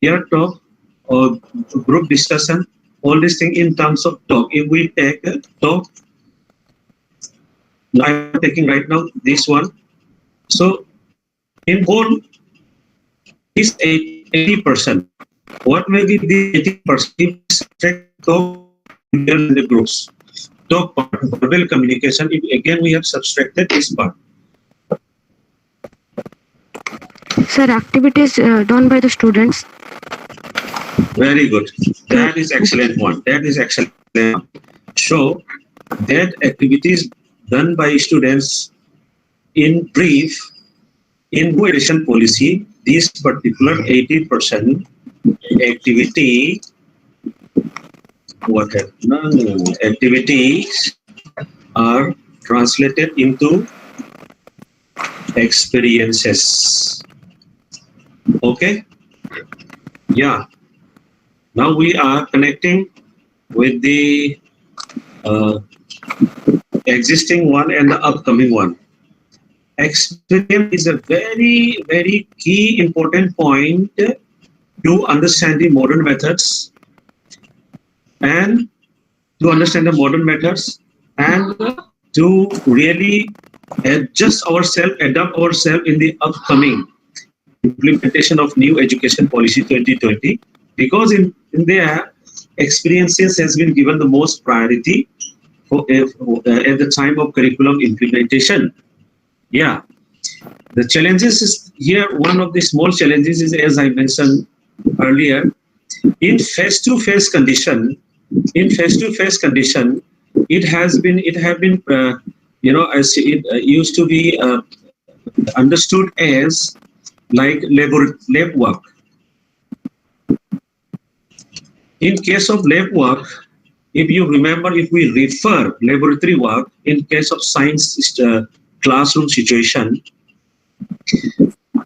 Speaker 1: peer talk, or group discussion, all these things in terms of talk. If we take talk, I'm taking right now this one. So in whole is 80%. What may be the 80%? If we subtract talk in the groups, talk part, verbal communication. If again we have subtracted this part.
Speaker 7: Sir, activities done by the students.
Speaker 1: Very good. That is excellent one. So that activities done by students, in brief, in education policy, this particular 80% activity, activities are translated into experiences. Okay? Yeah. Now we are connecting with the existing one and the upcoming one. Experience is a very, very key important point to understand the modern methods and to really adapt ourselves in the upcoming implementation of new education policy 2020, because in there experiences has been given the most priority at the time of curriculum implementation. Yeah, the challenges is here. One of the small challenges is, as I mentioned earlier, in face-to-face condition, it have been as it used to be understood as like lab work. In case of lab work, if you remember, if we refer laboratory work in case of science classroom situation,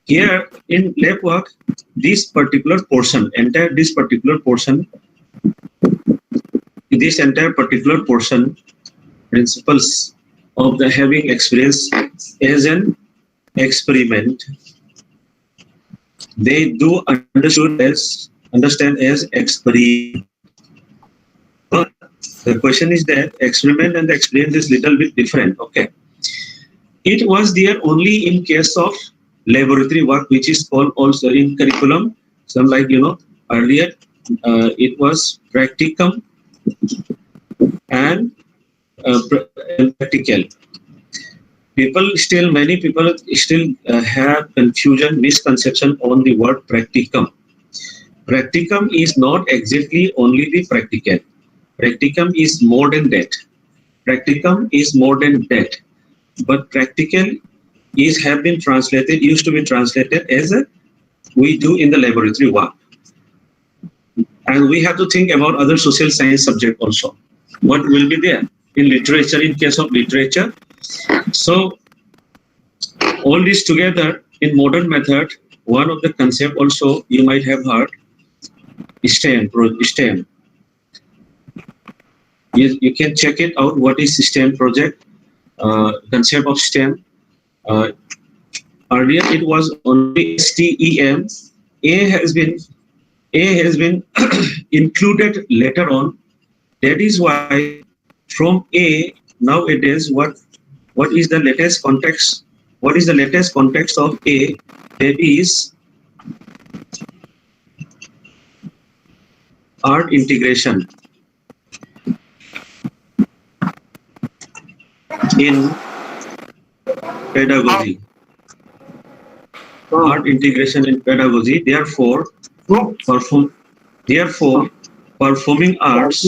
Speaker 1: here in lab work, this entire portion, principles of the having experience as an experiment, they do understand as experiment. But the question is that experiment and the experience is little bit different. Okay, it was there only in case of laboratory work, which is called also in curriculum. Some like earlier, it was practicum and practical. Many people still have confusion, misconception on the word practicum. Practicum is not exactly only the practical. Practicum is more than that. But practical used to be translated as we do in the laboratory work. And we have to think about other social science subject also. What will be there in literature, in case of literature. So all this together in modern method, one of the concept also you might have heard, STEM. You can check it out. What is STEM project? Concept of STEM. Earlier it was only STEM. A has been included later on. That is why from A nowadays what is the latest context? What is the latest context of A? That is art integration in pedagogy. Art integration in pedagogy. Therefore, performing arts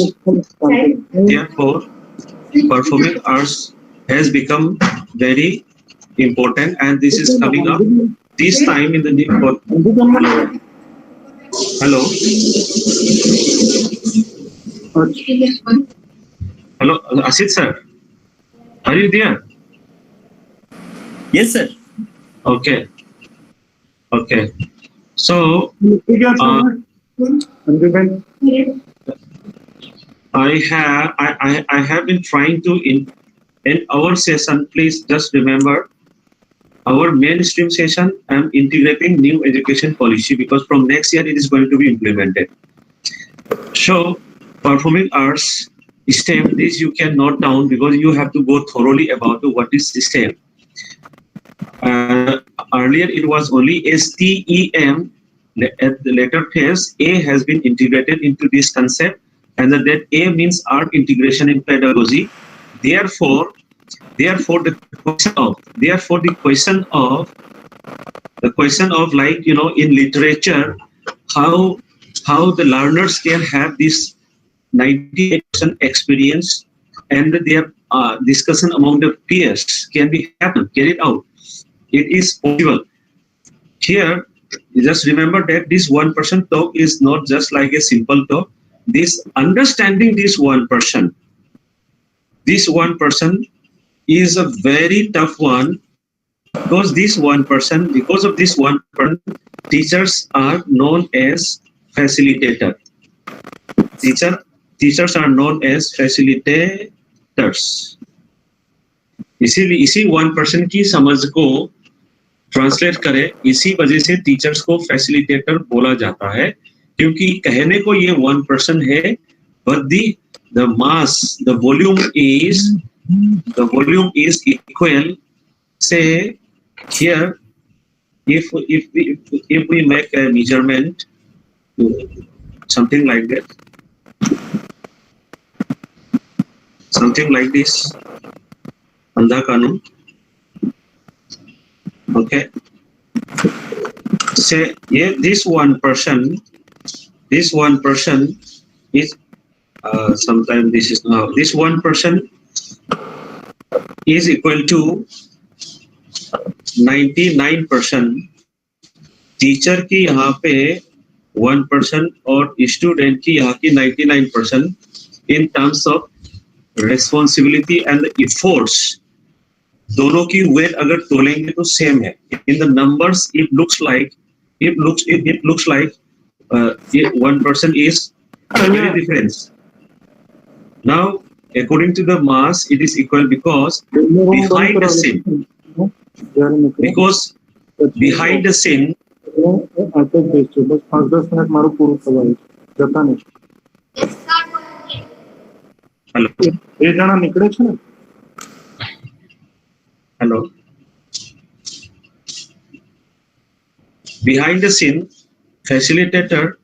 Speaker 1: has become very important, and this is coming up this time in the new. Hello. Hello, Asit sir. Are you there?
Speaker 6: Yes, sir.
Speaker 1: Okay. Okay. So I have been trying to in our session. Please just remember our mainstream session. I'm integrating new education policy because from next year it is going to be implemented. So performing arts, STEM, this you can note down because you have to go thoroughly about what is STEM. Earlier it was only STEM. At the later phase, A has been integrated into this concept, and that A means art integration in pedagogy. Therefore, the question of like in literature, how the learners can have this 98% experience and their discussion among the peers can be happen, carried out. It is possible. Here, just remember that this 1% talk is not just like a simple talk. This understanding this 1% is a very tough one because this 1%, because of this 1%, teachers are known as facilitator. Teachers are known as facilitators. इसीलिए इसी 1% की समझ को translate करें, इसी वजह से teachers को फैसिलिटेटर बोला जाता है, क्योंकि कहने को ये 1% है, but the mass, the volume is equal. Say here, if we make a measurement, something like that, something like this, अंधा कानून. Okay. Say this 1% is sometimes this is now this 1% is equal to 99%. Teacher की यहाँ पे 1% और student की यहाँ की 99% in terms of responsibility and efforts. दोनों की वेट अगर तोलेंगे तो सेम है. In the numbers, it looks like 1% is very different. Now, according to the mass, it is equal because behind the scene, hello. Behind the scene, facilitator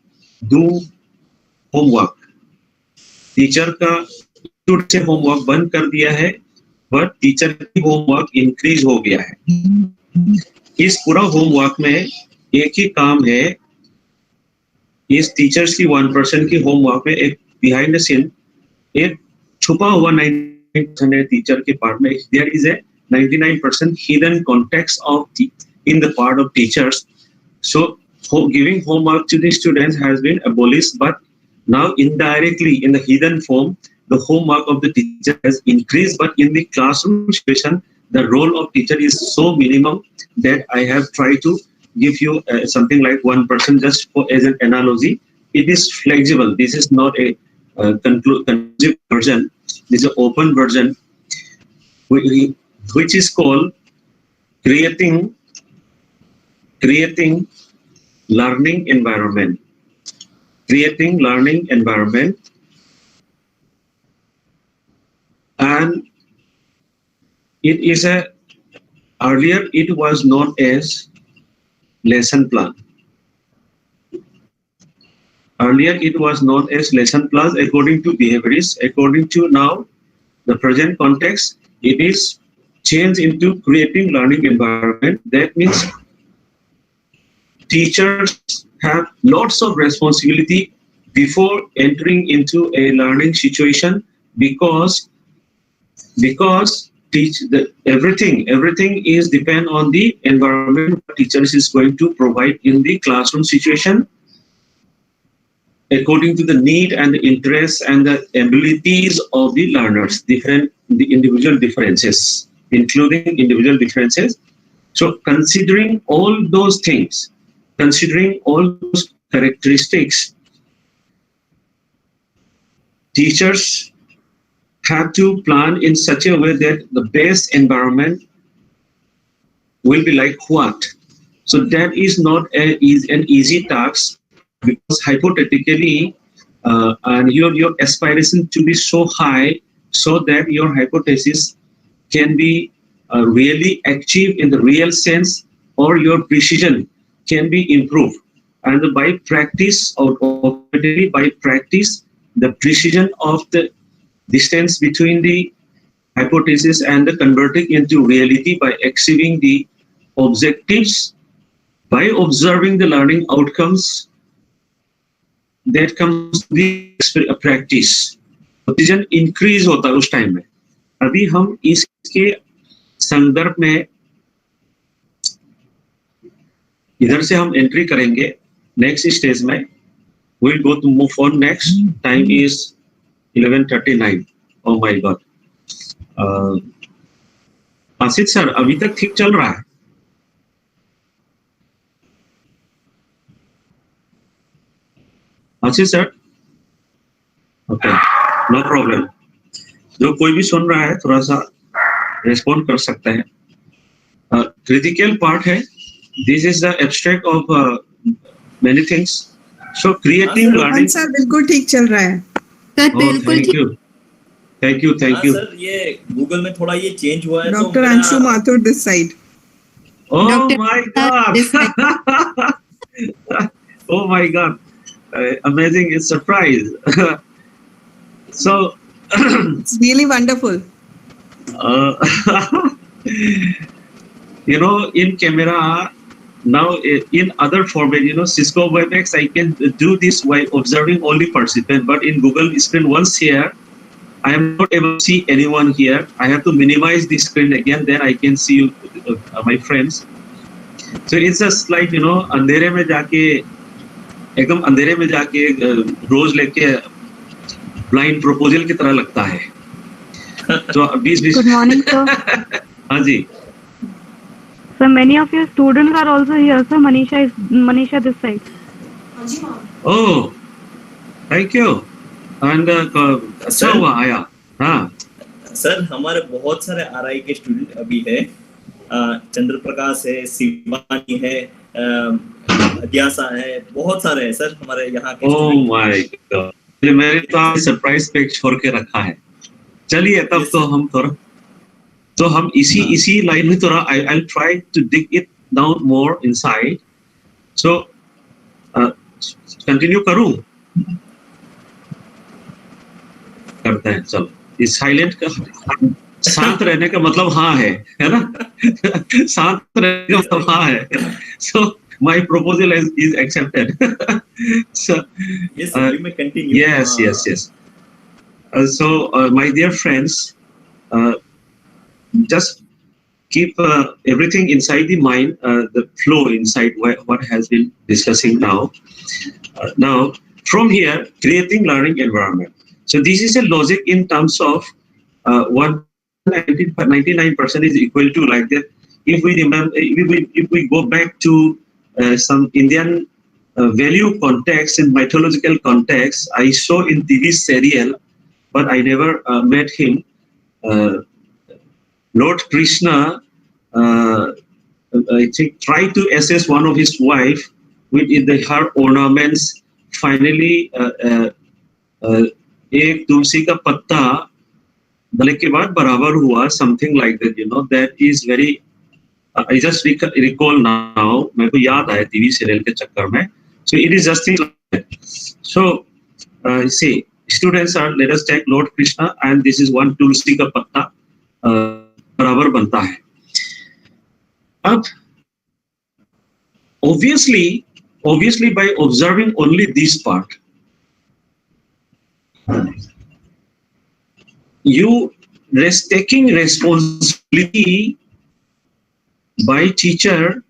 Speaker 1: do homework. Teacher का student से homework बंद कर दिया है, but teacher की homework increase हो गया है. इस पूरा होमवर्क में एक ही काम है, इस टीचर्स की 1% की होमवर्क में एक बिहाइंड द सीन एक छुपा हुआ 99% है टीचर के पार्ट में. There is a 99% hidden context of in the part of teachers. So giving homework to the students has been abolished, but now indirectly in the hidden form, the homework of the teacher has increased, but in the classroom situation, the role of teacher is so minimum that I have tried to give you something like 1% just for as an analogy. It is flexible. This is not a conclusive version. This is an open version, which is called creating learning environment. Creating learning environment, and it is earlier it was known as lesson plan. Earlier it was known as lesson plans according to behaviorists. According to now, the present context, it is changed into creating learning environment. That means teachers have lots of responsibility before entering into a learning situation, because everything is depend on the environment teachers is going to provide in the classroom situation, according to the need and the interests and the abilities of the learners, the individual differences, including individual differences. So considering all those things, considering all those characteristics, teachers have to plan in such a way that the best environment will be like what? So that is not an easy task, because hypothetically, and your aspiration to be so high so that your hypothesis can be really achieved in the real sense, or your precision can be improved. And by practice, or automatically by practice, the precision of the distance between the hypothesis and the converting into reality by achieving the objectives, by observing the learning outcomes, that comes to the practice. Precision increase होता है उस time में. अभी हम इसके संदर्भ में इधर से हम एंट्री करेंगे नेक्स्ट स्टेज में. We'll go to move on next. Time is 11:39. Oh my God. Asti sir अभी तक ठीक चल रहा है? आसित सर? Okay, no problem. जो कोई भी सुन रहा है थोड़ा सा रेस्पॉन्ड कर सकता है. Critical part है. This is the abstract of many things. So creating learning.
Speaker 8: Sir बिल्कुल ठीक चल रहा है.
Speaker 7: सर बिल्कुल ठीक.
Speaker 1: Thank you.
Speaker 6: सर ये गूगल में थोड़ा ये चेंज हुआ है.
Speaker 8: Doctor Anshu Mathur this side.
Speaker 1: Oh my God. Oh my God. Amazing, it's surprise. So
Speaker 8: It's really wonderful.
Speaker 1: In camera now, in other format, Cisco WebEx, I can do this by observing only participant, but in Google screen once here, I am not able to see anyone here. I have to minimize the screen again, then I can see you, my friends. So it's just like, अंधेरे में जाके एकदम अंधेरे में जाके रोज लेके blind proposal की तरह लगता है. तो 20-20.
Speaker 7: Good morning, sir.
Speaker 1: हाँ जी.
Speaker 7: So many of your students are also here. So Manisha this side.
Speaker 1: Oh, thank you. And अच्छा हुआ आया. हाँ.
Speaker 6: सर हमारे बहुत सारे आरआई के स्टूडेंट अभी है. चंद्र प्रकाश है, शिवानी है, अध्यासा है, बहुत सारे हैं सर हमारे यहाँ के.
Speaker 1: Oh my God. मैंने तो सरप्राइज पैक छोड़ के रखा है. चलिए तब तो हम थोड़ा तो हम इसी लाइन में थोड़ा I'll try to dig it down more inside. So continue करूं? करते हैं. चलो इस साइलेंट का शांत रहने का मतलब हाँ है ना? शांत रहने का मतलब हाँ है. So my proposal is accepted. So
Speaker 6: yes, you may continue.
Speaker 1: Yes. So my dear friends, just keep everything inside the mind, the flow inside what has been discussing now. Now, from here, creating learning environment. So this is a logic in terms of what 99% is equal to, like that. If we remember, if we go back to some Indian value context and mythological context. I saw in TV serial, but I never met him. Lord Krishna, I think, tried to assess one of his wife with her ornaments. Finally, एक तुलसी का पत्ता डालने के बाद बराबर हुआ, something like that. That is very. I just recall now. मेरे को याद आया टीवी सीरियल के चक्कर में. So it is just things like that. So see, students are, let us take Lord Krishna, and this is one तुलसी का पत्ता बराबर बनता है. अब obviously by observing only this part, you taking responsibility by teacher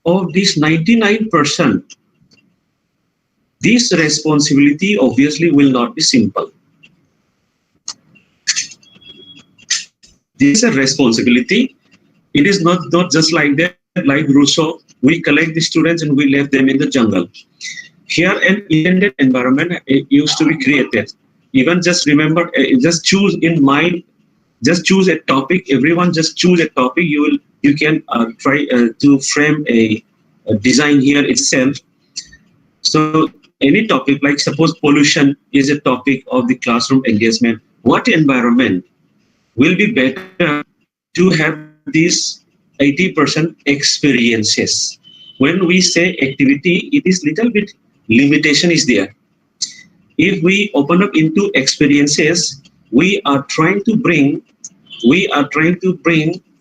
Speaker 1: of this 99%, this responsibility obviously will not be simple. This is a responsibility. It is not just like that, like Rousseau, we collect the students and we left them in the jungle. Here an intended environment used to be created. Even just remember, just choose in mind, just choose a topic. Everyone just choose a topic. You can try to frame a design here itself. So any topic, like suppose pollution is a topic of the classroom engagement. What environment will be better to have these 80% experiences? When we say activity, it is little bit limitation is there. If we open up into experiences, we are trying to bring,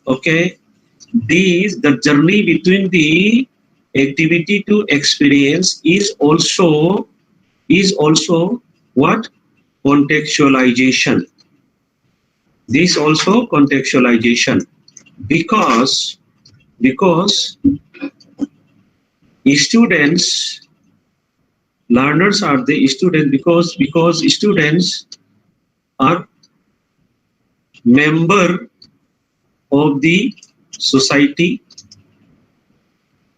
Speaker 1: okay, the journey between the activity to experience is also what? Contextualization. This also contextualization, because students, learners are the students, because students are member of the society.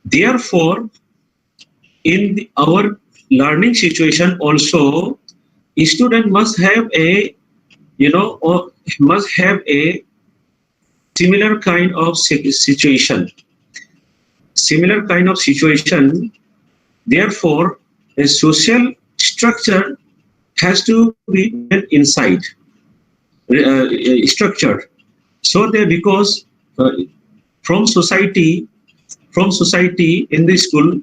Speaker 1: Therefore, in our learning situation also, a student must have a, similar kind of situation. Therefore, a social structure has to be inside structured, so that because from society in the school,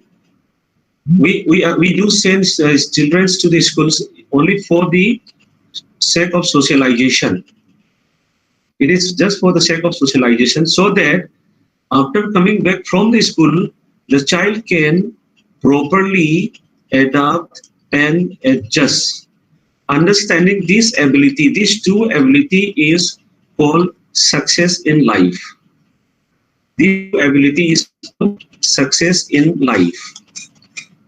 Speaker 1: we do send children to the schools only for the sake of socialization. It is just for the sake of socialization, so that after coming back from the school, the child can properly adapt and adjust. Understanding this ability, these two ability is called success in life. This ability is called success in life.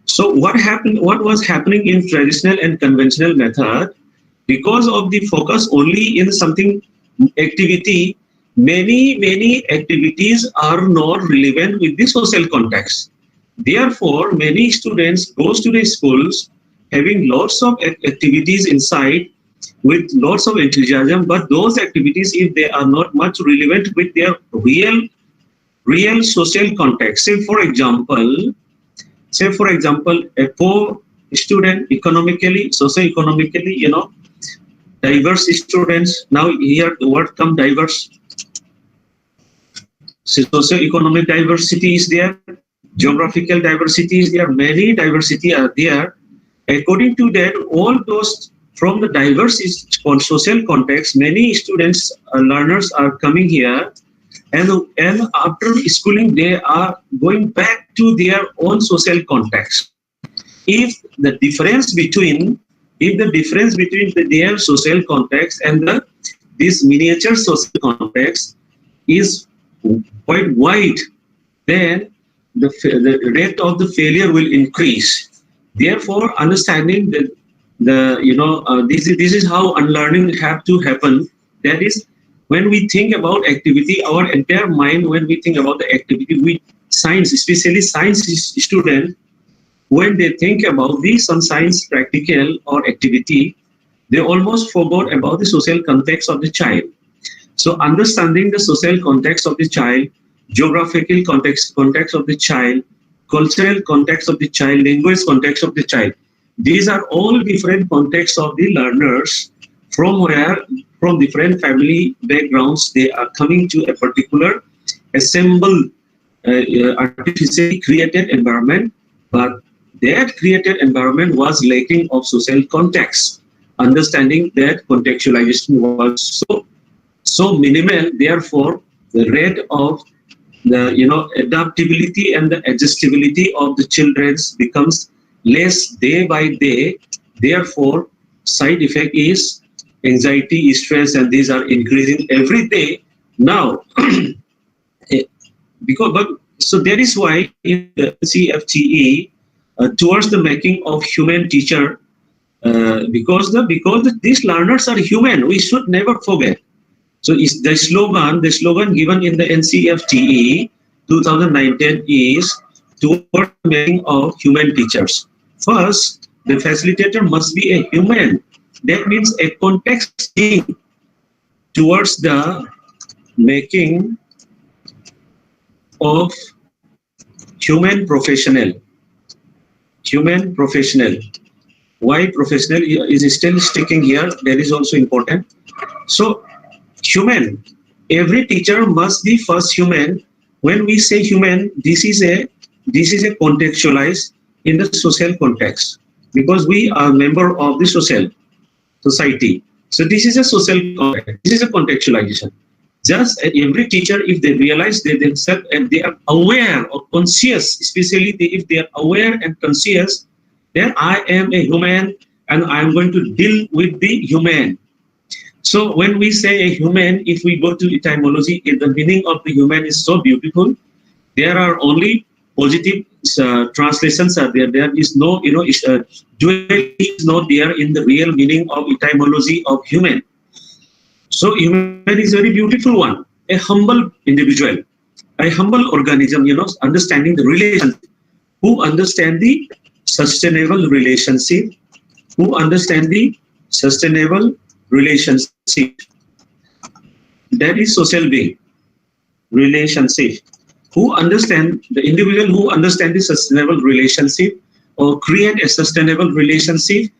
Speaker 1: So what was happening in traditional and conventional method, because of the focus only in something activity, many activities are not relevant with the social context. Therefore, many students goes to the schools having lots of activities inside with lots of enthusiasm, but those activities, if they are not much relevant with their real social context. Say for example, a poor student, economically, socio-economically, diverse students. Now here the word come diverse. Socio-economic diversity is there, geographical diversity is there, many diversity are there. According to that, all those from the diverse social context, many students, learners are coming here, and after schooling, they are going back to their own social context. If the difference between their social context and this miniature social context is quite wide, then the rate of the failure will increase. Therefore, understanding that this is how unlearning have to happen. That is, when we think about activity, our entire mind, when we think about the activity, we science, especially science student, when they think about some science practical or activity, they almost forgot about the social context of the child. So understanding the social context of the child, geographical context of the child, cultural context of the child, language context of the child, these are all different contexts of the learners from different family backgrounds they are coming to a particular assembled artificially created environment, but that created environment was lacking of social context. Understanding that contextualization was so minimal, therefore the rate of the adaptability and the adjustability of the children becomes less day by day. Therefore, side effect is anxiety, stress, and these are increasing every day now. So that is why in the CFTE, towards the making of human teacher, because these learners are human, we should never forget. So is the slogan given in the NCFTE 2019 is towards making of human teachers. First, the facilitator must be a human. That means a context towards the making of human professional. Why professional is still sticking here? That is also important. So human, every teacher must be first human. When we say human, this is a contextualized in the social context, because we are member of the society. So this is a social context. This is a contextualization. Just every teacher, if they realize they themselves and they are aware or conscious, especially if they are aware and conscious that I am a human and I am going to deal with the human. So when we say a human, if we go to etymology, the meaning of the human is so beautiful. There are only positive translations are there. There is no, duality is not there in the real meaning of etymology of human. So human is a very beautiful one, a humble individual, a humble organism, understanding the relation, who understand the sustainable relationship, That is social being, relationship. Who understand the individual who understand the sustainable relationship or create a sustainable relationship.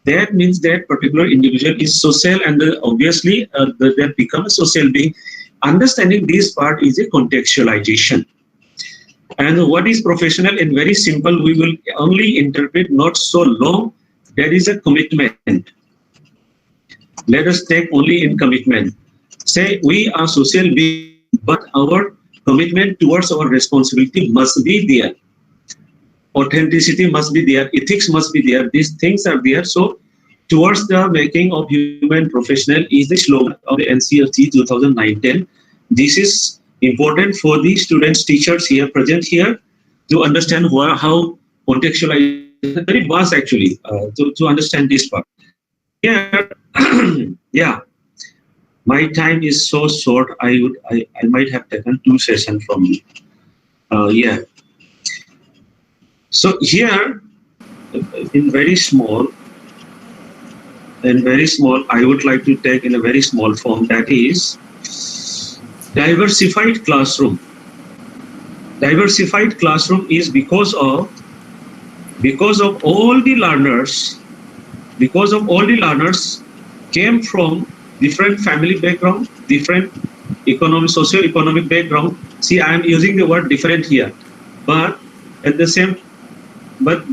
Speaker 1: That means that particular individual is social, and obviously that become a social being. Understanding this part is a contextualization. And what is professional? In very simple, we will only interpret, not so long. That is a commitment. Let us take only in commitment. Say we are social beings, but our commitment towards our responsibility must be there. Authenticity must be there, ethics must be there, these things are there. So towards the making of human professional is the slogan of the NCFT 2019. This is important for the students, teachers here present here to understand how contextualization very vast actually to understand this part. Here, yeah, my time is so short. I might have taken 2 sessions from you. Yeah. So here, in very small, I would like to take in a very small form, that is diversified classroom. Diversified classroom is because of all the learners came from different family background, different socio-economic background. See, I am using the word different here, but at the same. But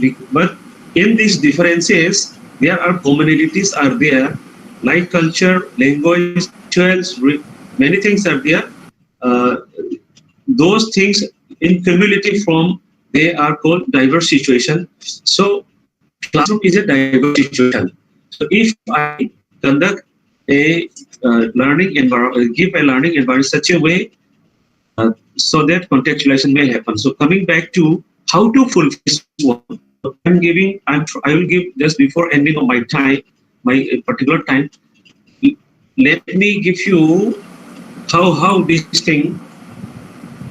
Speaker 1: in these differences, there are commonalities are there, like culture, language, rituals, many things are there. Those things in cumulative form, they are called diverse situation. So classroom is a diverse situation. So if I conduct a learning environment, give a learning environment such a way so that contextualization may happen. So coming back to how to fulfill this one, I will give just before ending of my time, my particular time. Let me give you how this thing,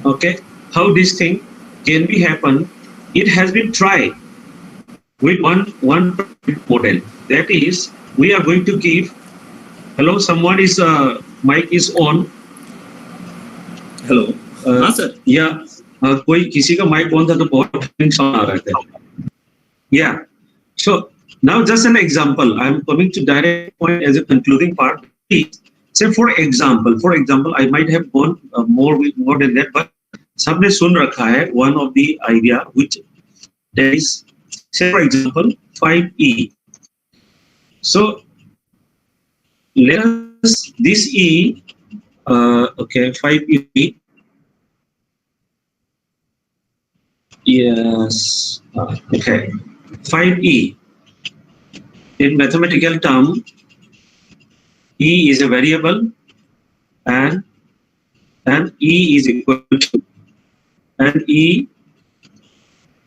Speaker 1: okay, how this thing can be happen. It has been tried with one model. That is, we are going to give. Hello, someone is mic is on.
Speaker 6: Hello. हाँ sir.
Speaker 1: Yeah. कोई किसी का mic on था तो बहुत sound आ रहा था. Yeah. So now just an example. I'm coming to direct point as a concluding part. Say for example, I might have gone more than that, but सबने सुन रखा है one of the idea which there is, say for example 5E. So let us this E, okay, 5E. Yes, okay, 5E. In mathematical term, E is a variable and E is equal to, and E,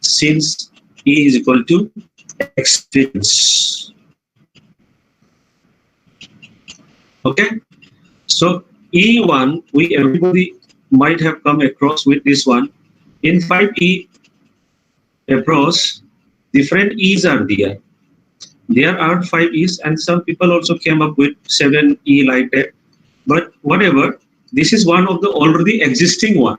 Speaker 1: since E is equal to experience. Okay, so E1, everybody might have come across with this one. In 5E approach, different E's are there. There are 5 E's, and some people also came up with 7E like that. But whatever, this is one of the already existing one,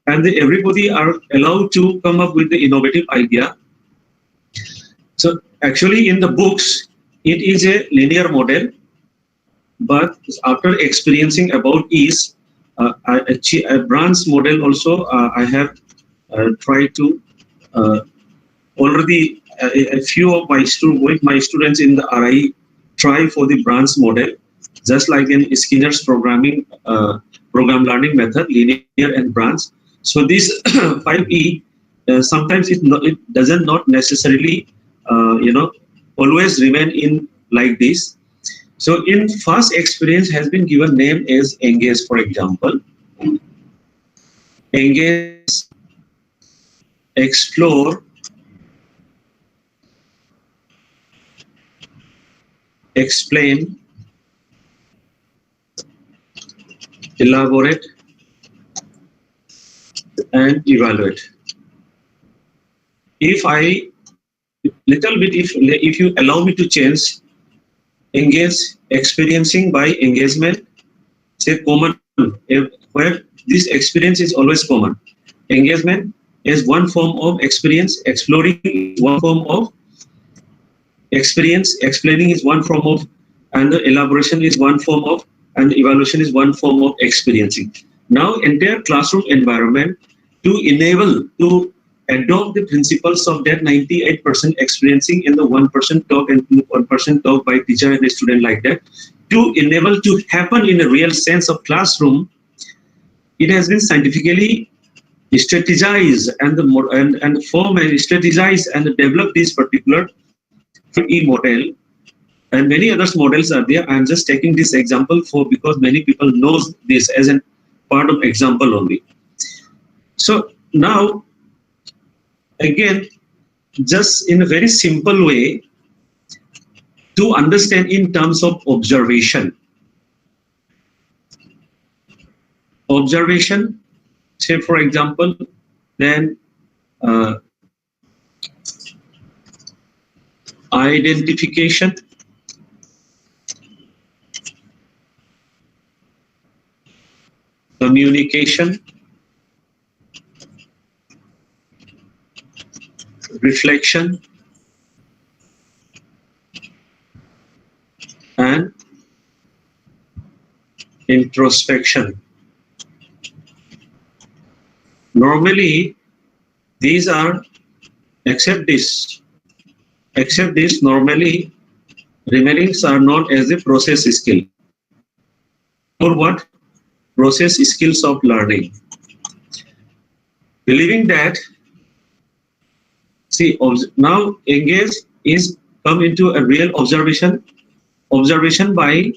Speaker 1: and everybody are allowed to come up with the innovative idea. So actually, in the books, it is a linear model, but after experiencing about E's, a branch model also I have tried to already. A few of my students in the RI try for the branch model, just like in Skinner's program learning method, linear and branch. So this 5E, sometimes it doesn't not necessarily always remain in like this. So in first experience has been given name as engage, for example. Engage, explore, explain, elaborate, and evaluate. If I little bit, if you allow me to change, engage, experiencing by engagement, say common, where this experience is always common. Engagement is one form of experience, exploring is one form of experience, explaining is one form of, and the elaboration is one form of, and evaluation is one form of experiencing. Now, entire classroom environment to enable to adopt the principles of that 98% experiencing in the 1% talk and 1% talk by teacher and a student like that, to enable to happen in a real sense of classroom, it has been scientifically strategized and form and strategized and develop this particular E model, and many other models are there. I am just taking this example because many people knows this as a part of example only. So now, again, just in a very simple way to understand in terms of observation. Observation, say for example, then identification, communication, reflection, and introspection. Normally, these are, except this, normally remainings are known as the process skill, or what? Process skills of learning. Believing that, see, now engage is come into a real observation by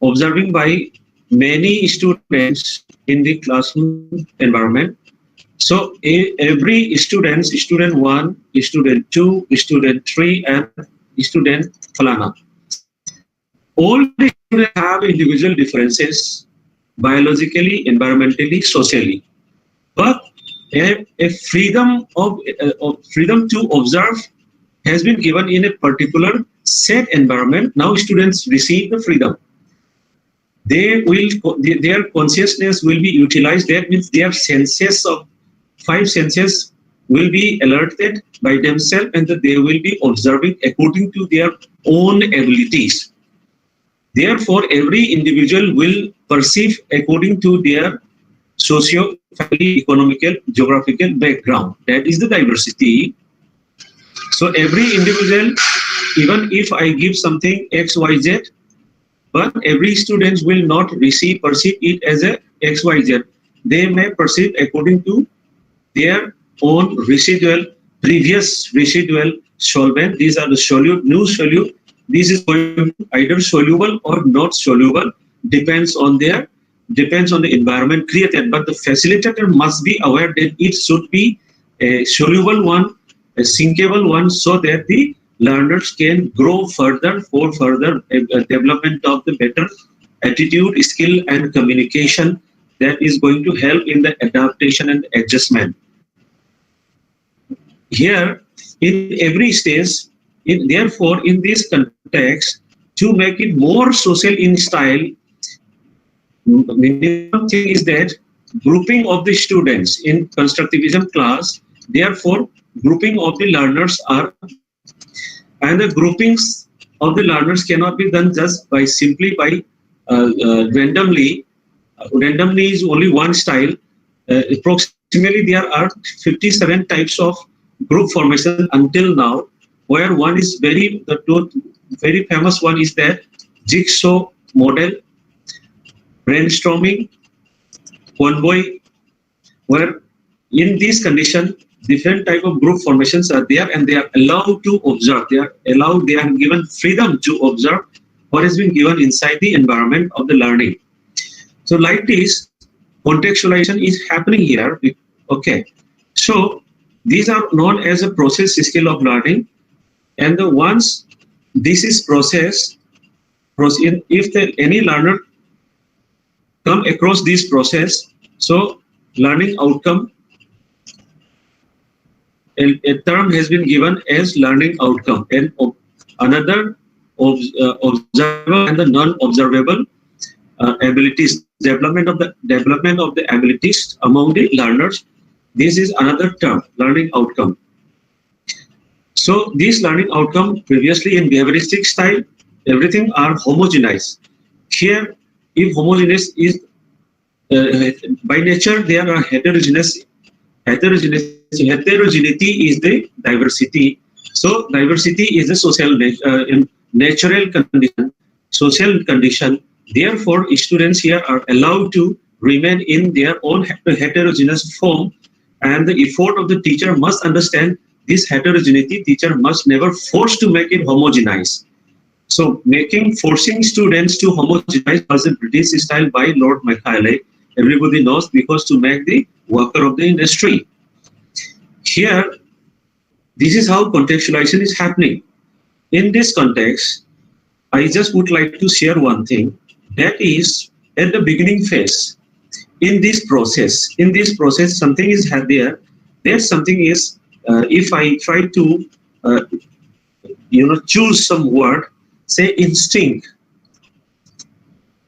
Speaker 1: observing by many students in the classroom environment. So every student 1, student 2, student 3, and student falana, all the students have individual differences biologically, environmentally, socially. But a freedom of freedom to observe has been given in a particular set environment. Now students receive the freedom. Their consciousness will be utilized. That means their senses of 5 senses will be alerted by themselves, and that they will be observing according to their own abilities. Therefore, every individual will perceive according to their socio, family, economical, geographical background. That is the diversity. So every individual, even if I give something X, Y, Z, but every student will not perceive it as a X, Y, Z. They may perceive according to their own previous residual solvent. These are the solute, new solute. This is going to be either soluble or not soluble, depends on the environment created. But the facilitator must be aware that it should be a soluble one, a sinkable one, so that the learners can grow further for further development of the better attitude, skill, and communication that is going to help in the adaptation and adjustment. Here, in every stage, therefore, in this context, to make it more social in style, minimum thing is that grouping of the students in constructivism class, therefore, grouping of the learners are, and the groupings of the learners cannot be done just by simply by randomly. Randomly is only one style. Approximately there are 57 types of group formation until now, where one is very famous one is that jigsaw model, brainstorming, convoy, where in this condition different type of group formations are there, and they are allowed to observe. They are given freedom to observe what has been given inside the environment of the learning. So like this, contextualization is happening here. Okay, so these are known as a process skill of learning, and once this is process, if any learner come across this process, so learning outcome, a term has been given as learning outcome, and another observable and the non-observable abilities, development of the abilities among the learners. This is another term, learning outcome. So this learning outcome previously in behavioristic style, everything are homogenized. Here, if homogeneous is by nature, there are heterogeneous. Heterogeneity is the diversity. So diversity is a social natural condition, social condition. Therefore, students here are allowed to remain in their own heterogeneous form, and the effort of the teacher must understand this heterogeneity. Teacher must never force to make it homogenized. So forcing students to homogenize was a British style by Lord Macaulay. Everybody knows, because to make the worker of the industry. Here, this is how contextualization is happening. In this context, I just would like to share one thing. That is, at the beginning phase, in this process, something is there. There's something is, if I try to, choose some word, say instinct.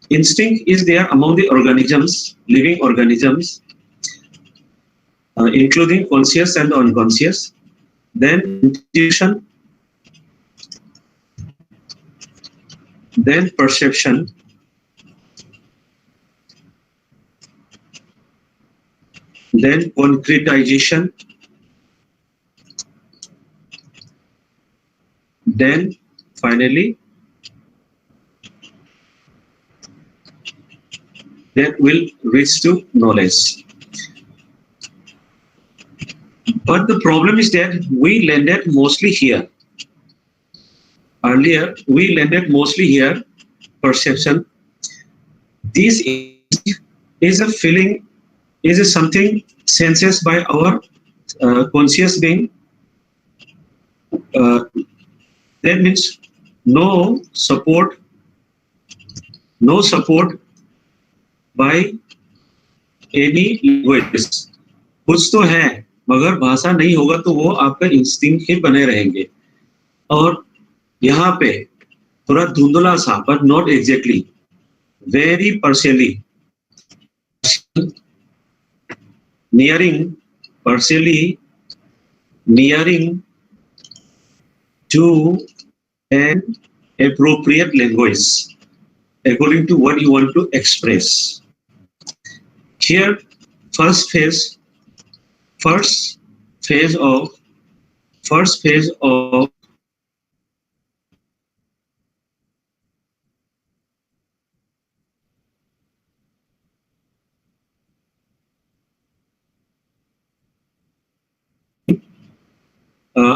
Speaker 1: Instinct is there among the organisms, living organisms, including conscious and unconscious. Then intuition, then perception, then concretization, then finally that will reach to knowledge. But the problem is that we landed mostly here. Earlier, we landed mostly here, perception. This is a feeling, is something sensed by our conscious being. That means no support by any language. कुछ तो है, मगर भाषा नहीं होगा तो वो आपका इंस्टिंक्ट ही बने रहेंगे। और यहाँ पे थोड़ा धुंधला सा, but not exactly, very partially nearing to an appropriate language according to what you want to express. Here, first phase of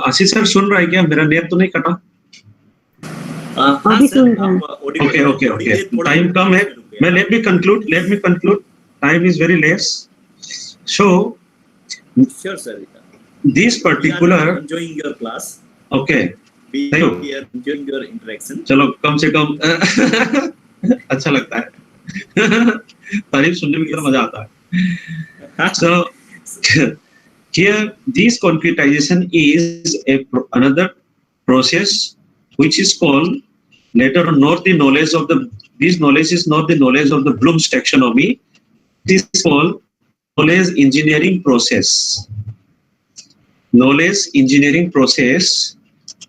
Speaker 1: Ashish sir सुन रहा है क्या? मेरा नेट तो नहीं कटा?
Speaker 7: अभी सुन रहा हूं।
Speaker 1: Okay. Time कम है. Let me conclude. Time is very less. So,
Speaker 6: Sure, sir.
Speaker 1: this particular.
Speaker 6: We are enjoying your class.
Speaker 1: Okay.
Speaker 6: We
Speaker 1: Thank you.
Speaker 6: are enjoying your interaction.
Speaker 1: चलो कम से कम अच्छा लगता है. तारीफ सुनने में कितना मजा आता है. So here this concretization is another process which is called later on not the knowledge of the, this knowledge is not the knowledge of the Bloom's taxonomy. This is called knowledge engineering process. Knowledge engineering process.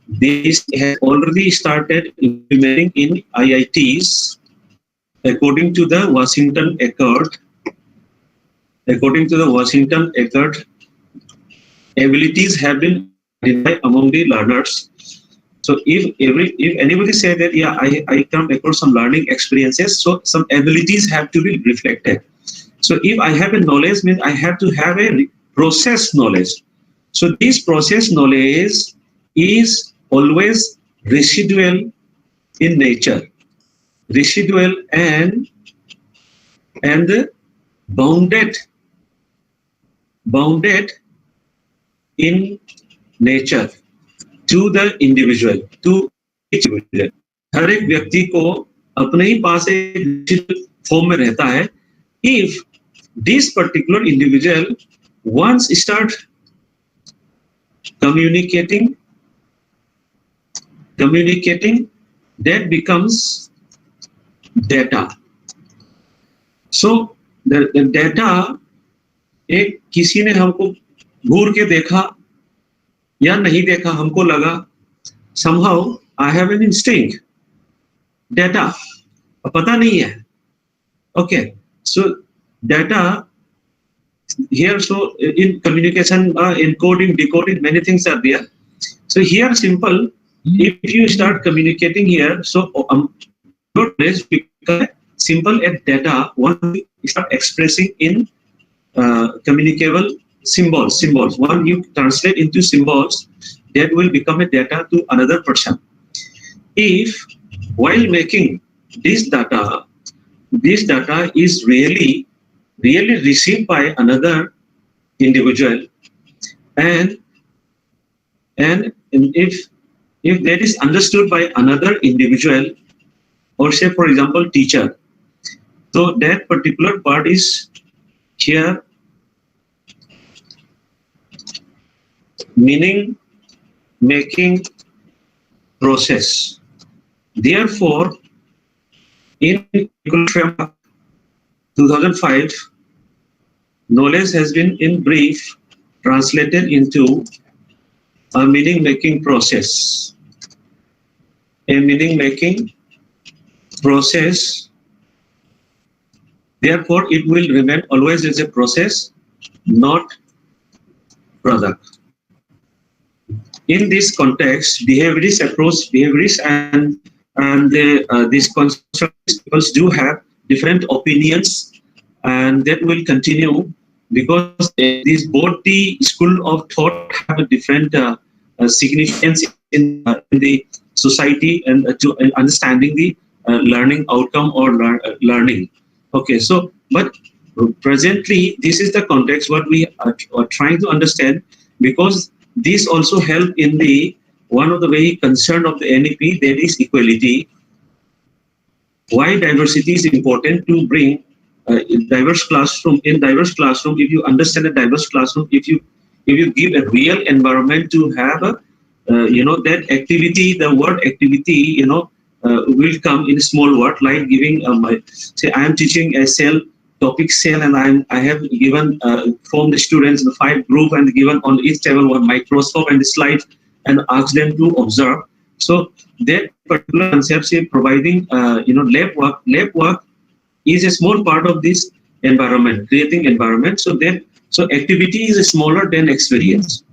Speaker 1: This has already started implementing in IITs according to the Washington Accord. According to the Washington Accord, abilities have been identified among the learners. So if anybody say that yeah I come across some learning experiences, so some abilities have to be reflected. So if I have a knowledge, means I have to have a process knowledge. So this process knowledge is always residual in nature, residual and bounded in nature to the individual, to each individual. हर एक व्यक्ति को अपने ही पास एक form में रहता है. If this particular individual once start communicating, that becomes data. So the data, एक किसी ने हमको घूर के देखा या नहीं देखा, हमको लगा somehow I have an instinct, data पता नहीं है. Okay, so data here, so in communication, encoding, decoding, many things are there. So here simple, if you start communicating here, so knowledge become simple at data. One start expressing in communicable symbols. One you translate into symbols, that will become a data to another person. If while making this data is really received by another individual, and if that is understood by another individual, or say for example teacher, so that particular part is here meaning making process. Therefore, in 2005, knowledge has been in brief translated into a meaning making process. A meaning making process. Therefore, it will remain always as a process, not product. In this context, behaviorist approach, behaviorists and these concepts do have different opinions, and that will continue because these both the school of thought have a different significance in the society and to understanding the learning outcome or learning. Okay, so but presently this is the context what we are trying to understand, because this also help in the one of the very concern of the NEP, that is equality. Why diversity is important to bring diverse classroom, if you understand a diverse classroom, if you give a real environment to have a, that activity, the word activity, will come in a small word, like giving, say I am teaching a cell, topic cell, and I have given from the students the 5 group and given on each table one microscope and the slide and ask them to observe. So that particular concept, say providing, lab work is a small part of this environment, creating environment. So activity is smaller than experience.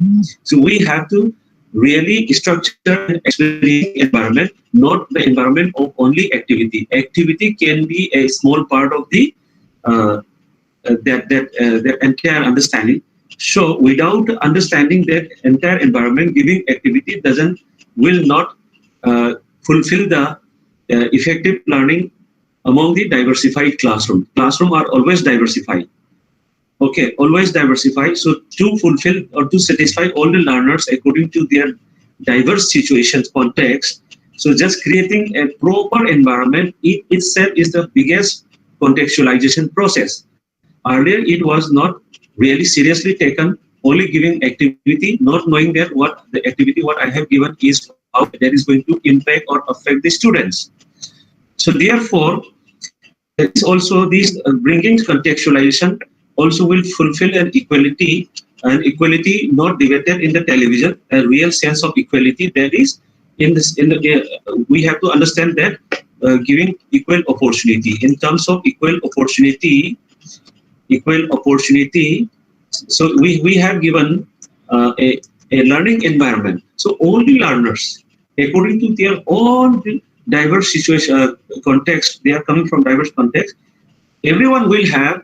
Speaker 1: So we have to really structure an experience environment, not the environment of only activity. Activity can be a small part of the that entire understanding. So without understanding that entire environment, giving activity will not fulfill the effective learning among the diversified classroom. Classroom are always diversified. Okay, always diversified. So to fulfill or to satisfy all the learners according to their diverse situations, context. So just creating a proper environment, it itself is the biggest contextualization process. Earlier, it was not really seriously taken, only giving activity, not knowing that what the activity, what I have given is how that is going to impact or affect the students. So therefore, it's also this bringing contextualization also will fulfill an equality not debated in the television, a real sense of equality that is we have to understand that giving equal opportunity in terms of equal opportunity. So we have given a learning environment. So all the learners, according to their own diverse situation, context, they are coming from diverse context. Everyone will have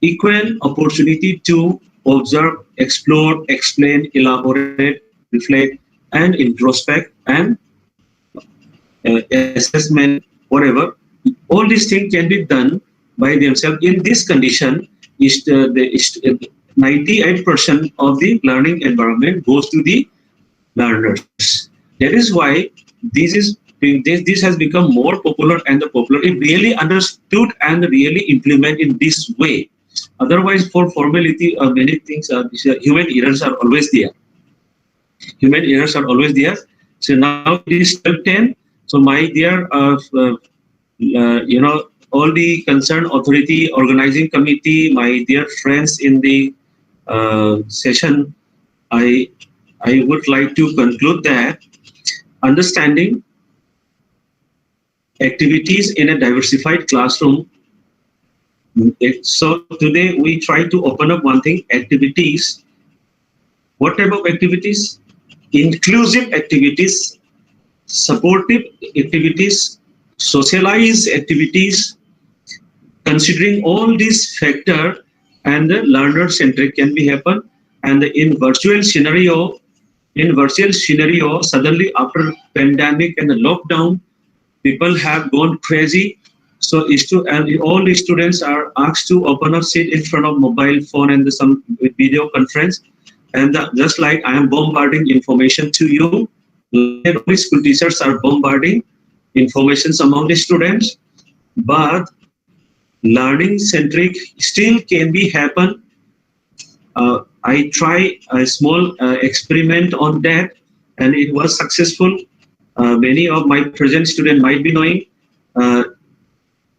Speaker 1: equal opportunity to observe, explore, explain, elaborate, reflect, and introspect, and assessment, whatever. All these things can be done by themselves. In this condition, 98% of the learning environment goes to the learners. That is why this has become more popular and popular. It really understood and really implement in this way. Otherwise, for formality, many things human errors are always there. Human errors are always there. So now it is 12:10. So my dear, all the concerned authority, organizing committee, my dear friends in the session, I would like to conclude that understanding activities in a diversified classroom. So today we try to open up one thing, activities. What type of activities? Inclusive activities, supportive activities, socialized activities, considering all these factors, and the learner-centric can be happen. And in virtual scenario, suddenly after pandemic and the lockdown, people have gone crazy. So all the students are asked to open up, sit in front of mobile phone and some video conference. And just like I am bombarding information to you, all the school teachers are bombarding information among the students. But learning centric still can be happen. I try a small experiment on that, and it was successful. Many of my present students might be knowing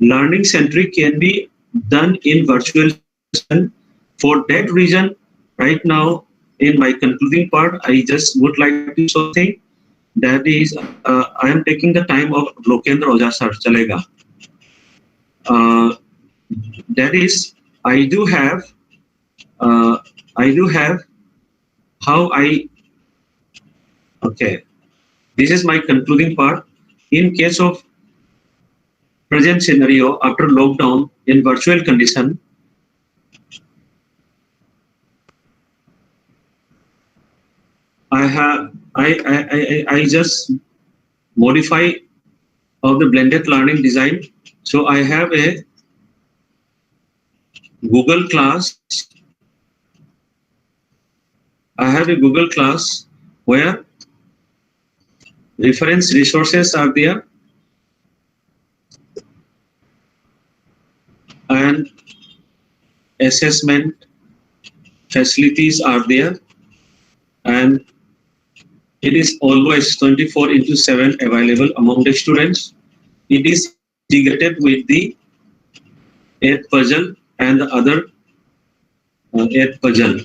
Speaker 1: learning centric can be done in virtual session. For that reason, right now in my concluding part, I just would like to show thing that is I am taking the time of Lokendra Oja sir chalega. That is I do have how I okay. This is my concluding part. In case of present scenario after lockdown in virtual condition, I just modify of the blended learning design. So I have a Google class. I have a Google class where reference resources are there, and and assessment facilities are there, and it is always 24/7 available among the students. It is integrated with the 8 puzzle and the other 8 puzzle.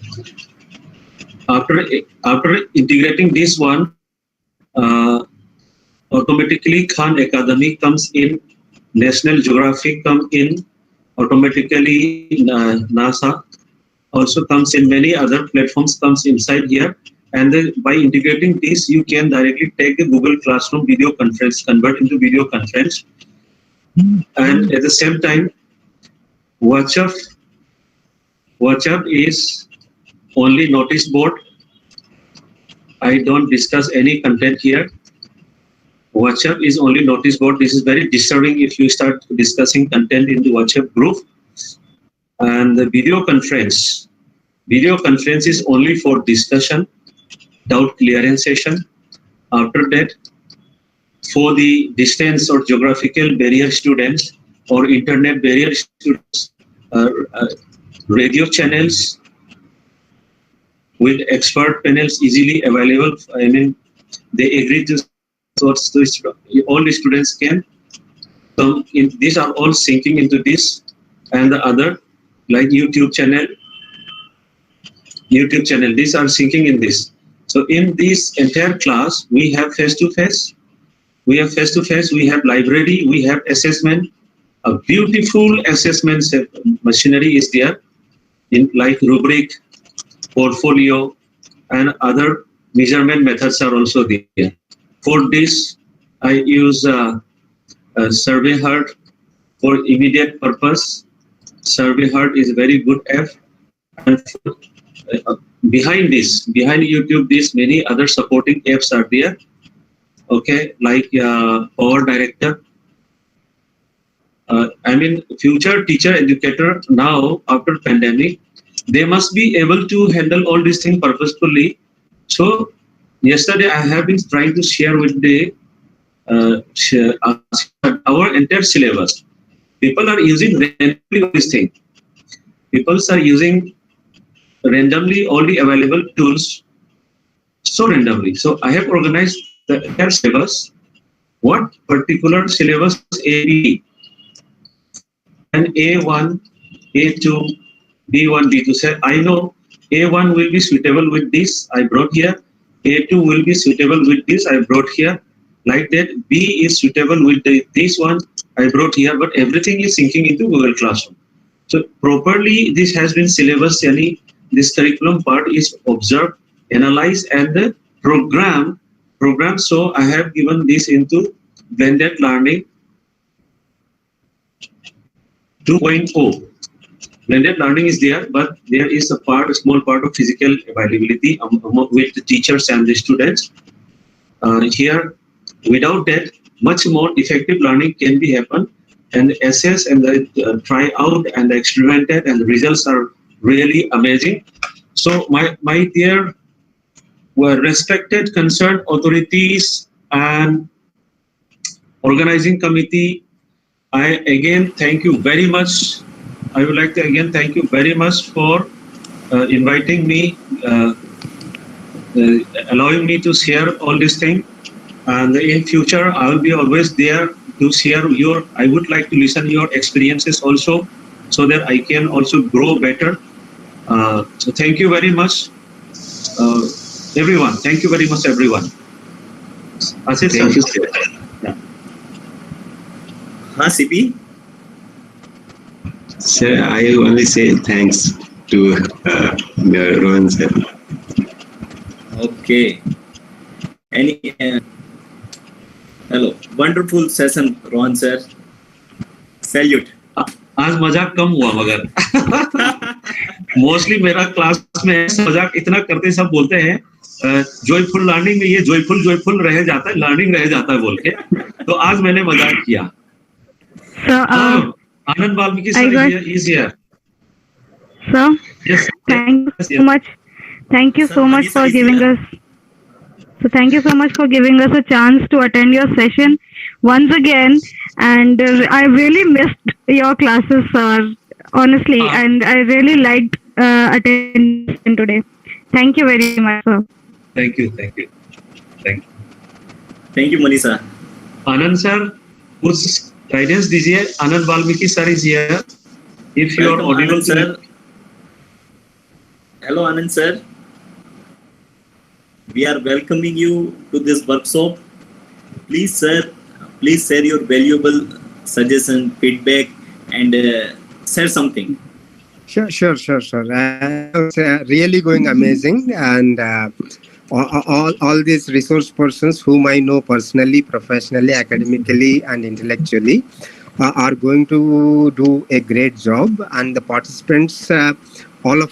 Speaker 1: After integrating this one, automatically Khan Academy comes in, National Geographic come in, automatically NASA also comes in, many other platforms comes inside here. And then by integrating this, you can directly take the Google Classroom video conference, convert into video conference. And at the same time, WhatsApp is only notice board. I don't discuss any content here. WhatsApp is only notice board. This is very disturbing if you start discussing content in the WhatsApp group. And the video conference is only for discussion, doubt clearance session. After that, for the distance or geographical barrier students or internet barrier students, radio channels with expert panels easily available. I mean, they agree to, so all the students can come in. These are all syncing into this, and the other like YouTube channel, these are syncing in this. So in this entire class, we have face-to-face, we have library, we have assessment. A beautiful assessment machinery is there, in like rubric, portfolio, and other measurement methods are also there. For this, I use Survey Heart for immediate purpose. Survey Heart is a very good app. And behind YouTube, these many other supporting apps are there. Okay, like Power Director. I mean, future teacher educator now after pandemic, they must be able to handle all these things purposefully. So yesterday I have been trying to share with the our entire syllabus. People are using randomly this thing. People are using randomly all the available tools so randomly. So I have organized the entire syllabus. What particular syllabus A, B, and A1, A2, B1, B2. So I know A1 will be suitable with this, I brought here. A2 will be suitable with this, I brought here. Like that, B is suitable with this one, I brought here, but everything is syncing into Google Classroom. So properly, this has been syllabus, yani this curriculum part is observed, analyzed, and the program. So I have given this into blended learning 2.0. Blended learning is there, but there is a small part of physical availability with the teachers and the students. Here, without that, much more effective learning can be happen, and the assess and the try out and the experimented, and the results are really amazing. So my dear respected concerned authorities and organizing committee, I again thank you very much. I would like to again thank you very much for inviting me, allowing me to share all these things. And in future, I will be always there to share I would like to listen your experiences also, so that I can also grow better. So thank you very much, everyone. Thank you very much, everyone. Asit,
Speaker 5: Thank you, sir.
Speaker 1: Yeah.
Speaker 6: हाँ CP.
Speaker 5: Sir, I only say thanks to Rohen sir.
Speaker 6: Okay. Hello. Wonderful session, Rohen sir. Salute.
Speaker 1: आज मजाक कम हुआ मगर mostly मेरा class में मजाक इतना करते सब बोलते हैं जॉयफुल लर्निंग में ये जॉयफुल रह जाता है, लर्निंग रह जाता है बोल के, तो आज मैंने मजाक किया. Anand Valmiki sir is here.
Speaker 7: Sir,
Speaker 1: Yes.
Speaker 7: thank you so
Speaker 1: Yes.
Speaker 7: much. Thank you
Speaker 6: Sir,
Speaker 7: so much
Speaker 6: Manish
Speaker 7: for
Speaker 6: is
Speaker 7: giving
Speaker 6: here.
Speaker 7: us. So thank you so much for giving us a chance to attend your session once again. And I really missed your classes, sir. honestly, and I really liked attending today. Thank you very much, sir.
Speaker 1: Thank you. Thank you. Thank you.
Speaker 6: Thank you, Manisha.
Speaker 1: Anand sir कुछ guidance दीजिए. Anand Valmiki sir is here. If you are
Speaker 6: Welcome,
Speaker 1: audible,
Speaker 6: Anand sir. Hello, Anand sir. We are welcoming you to this workshop. Please, sir, please share your valuable suggestion, feedback, and share something.
Speaker 9: Sure. It's really going amazing, and all these resource persons whom I know personally, professionally, academically, and intellectually are going to do a great job, and the participants, all of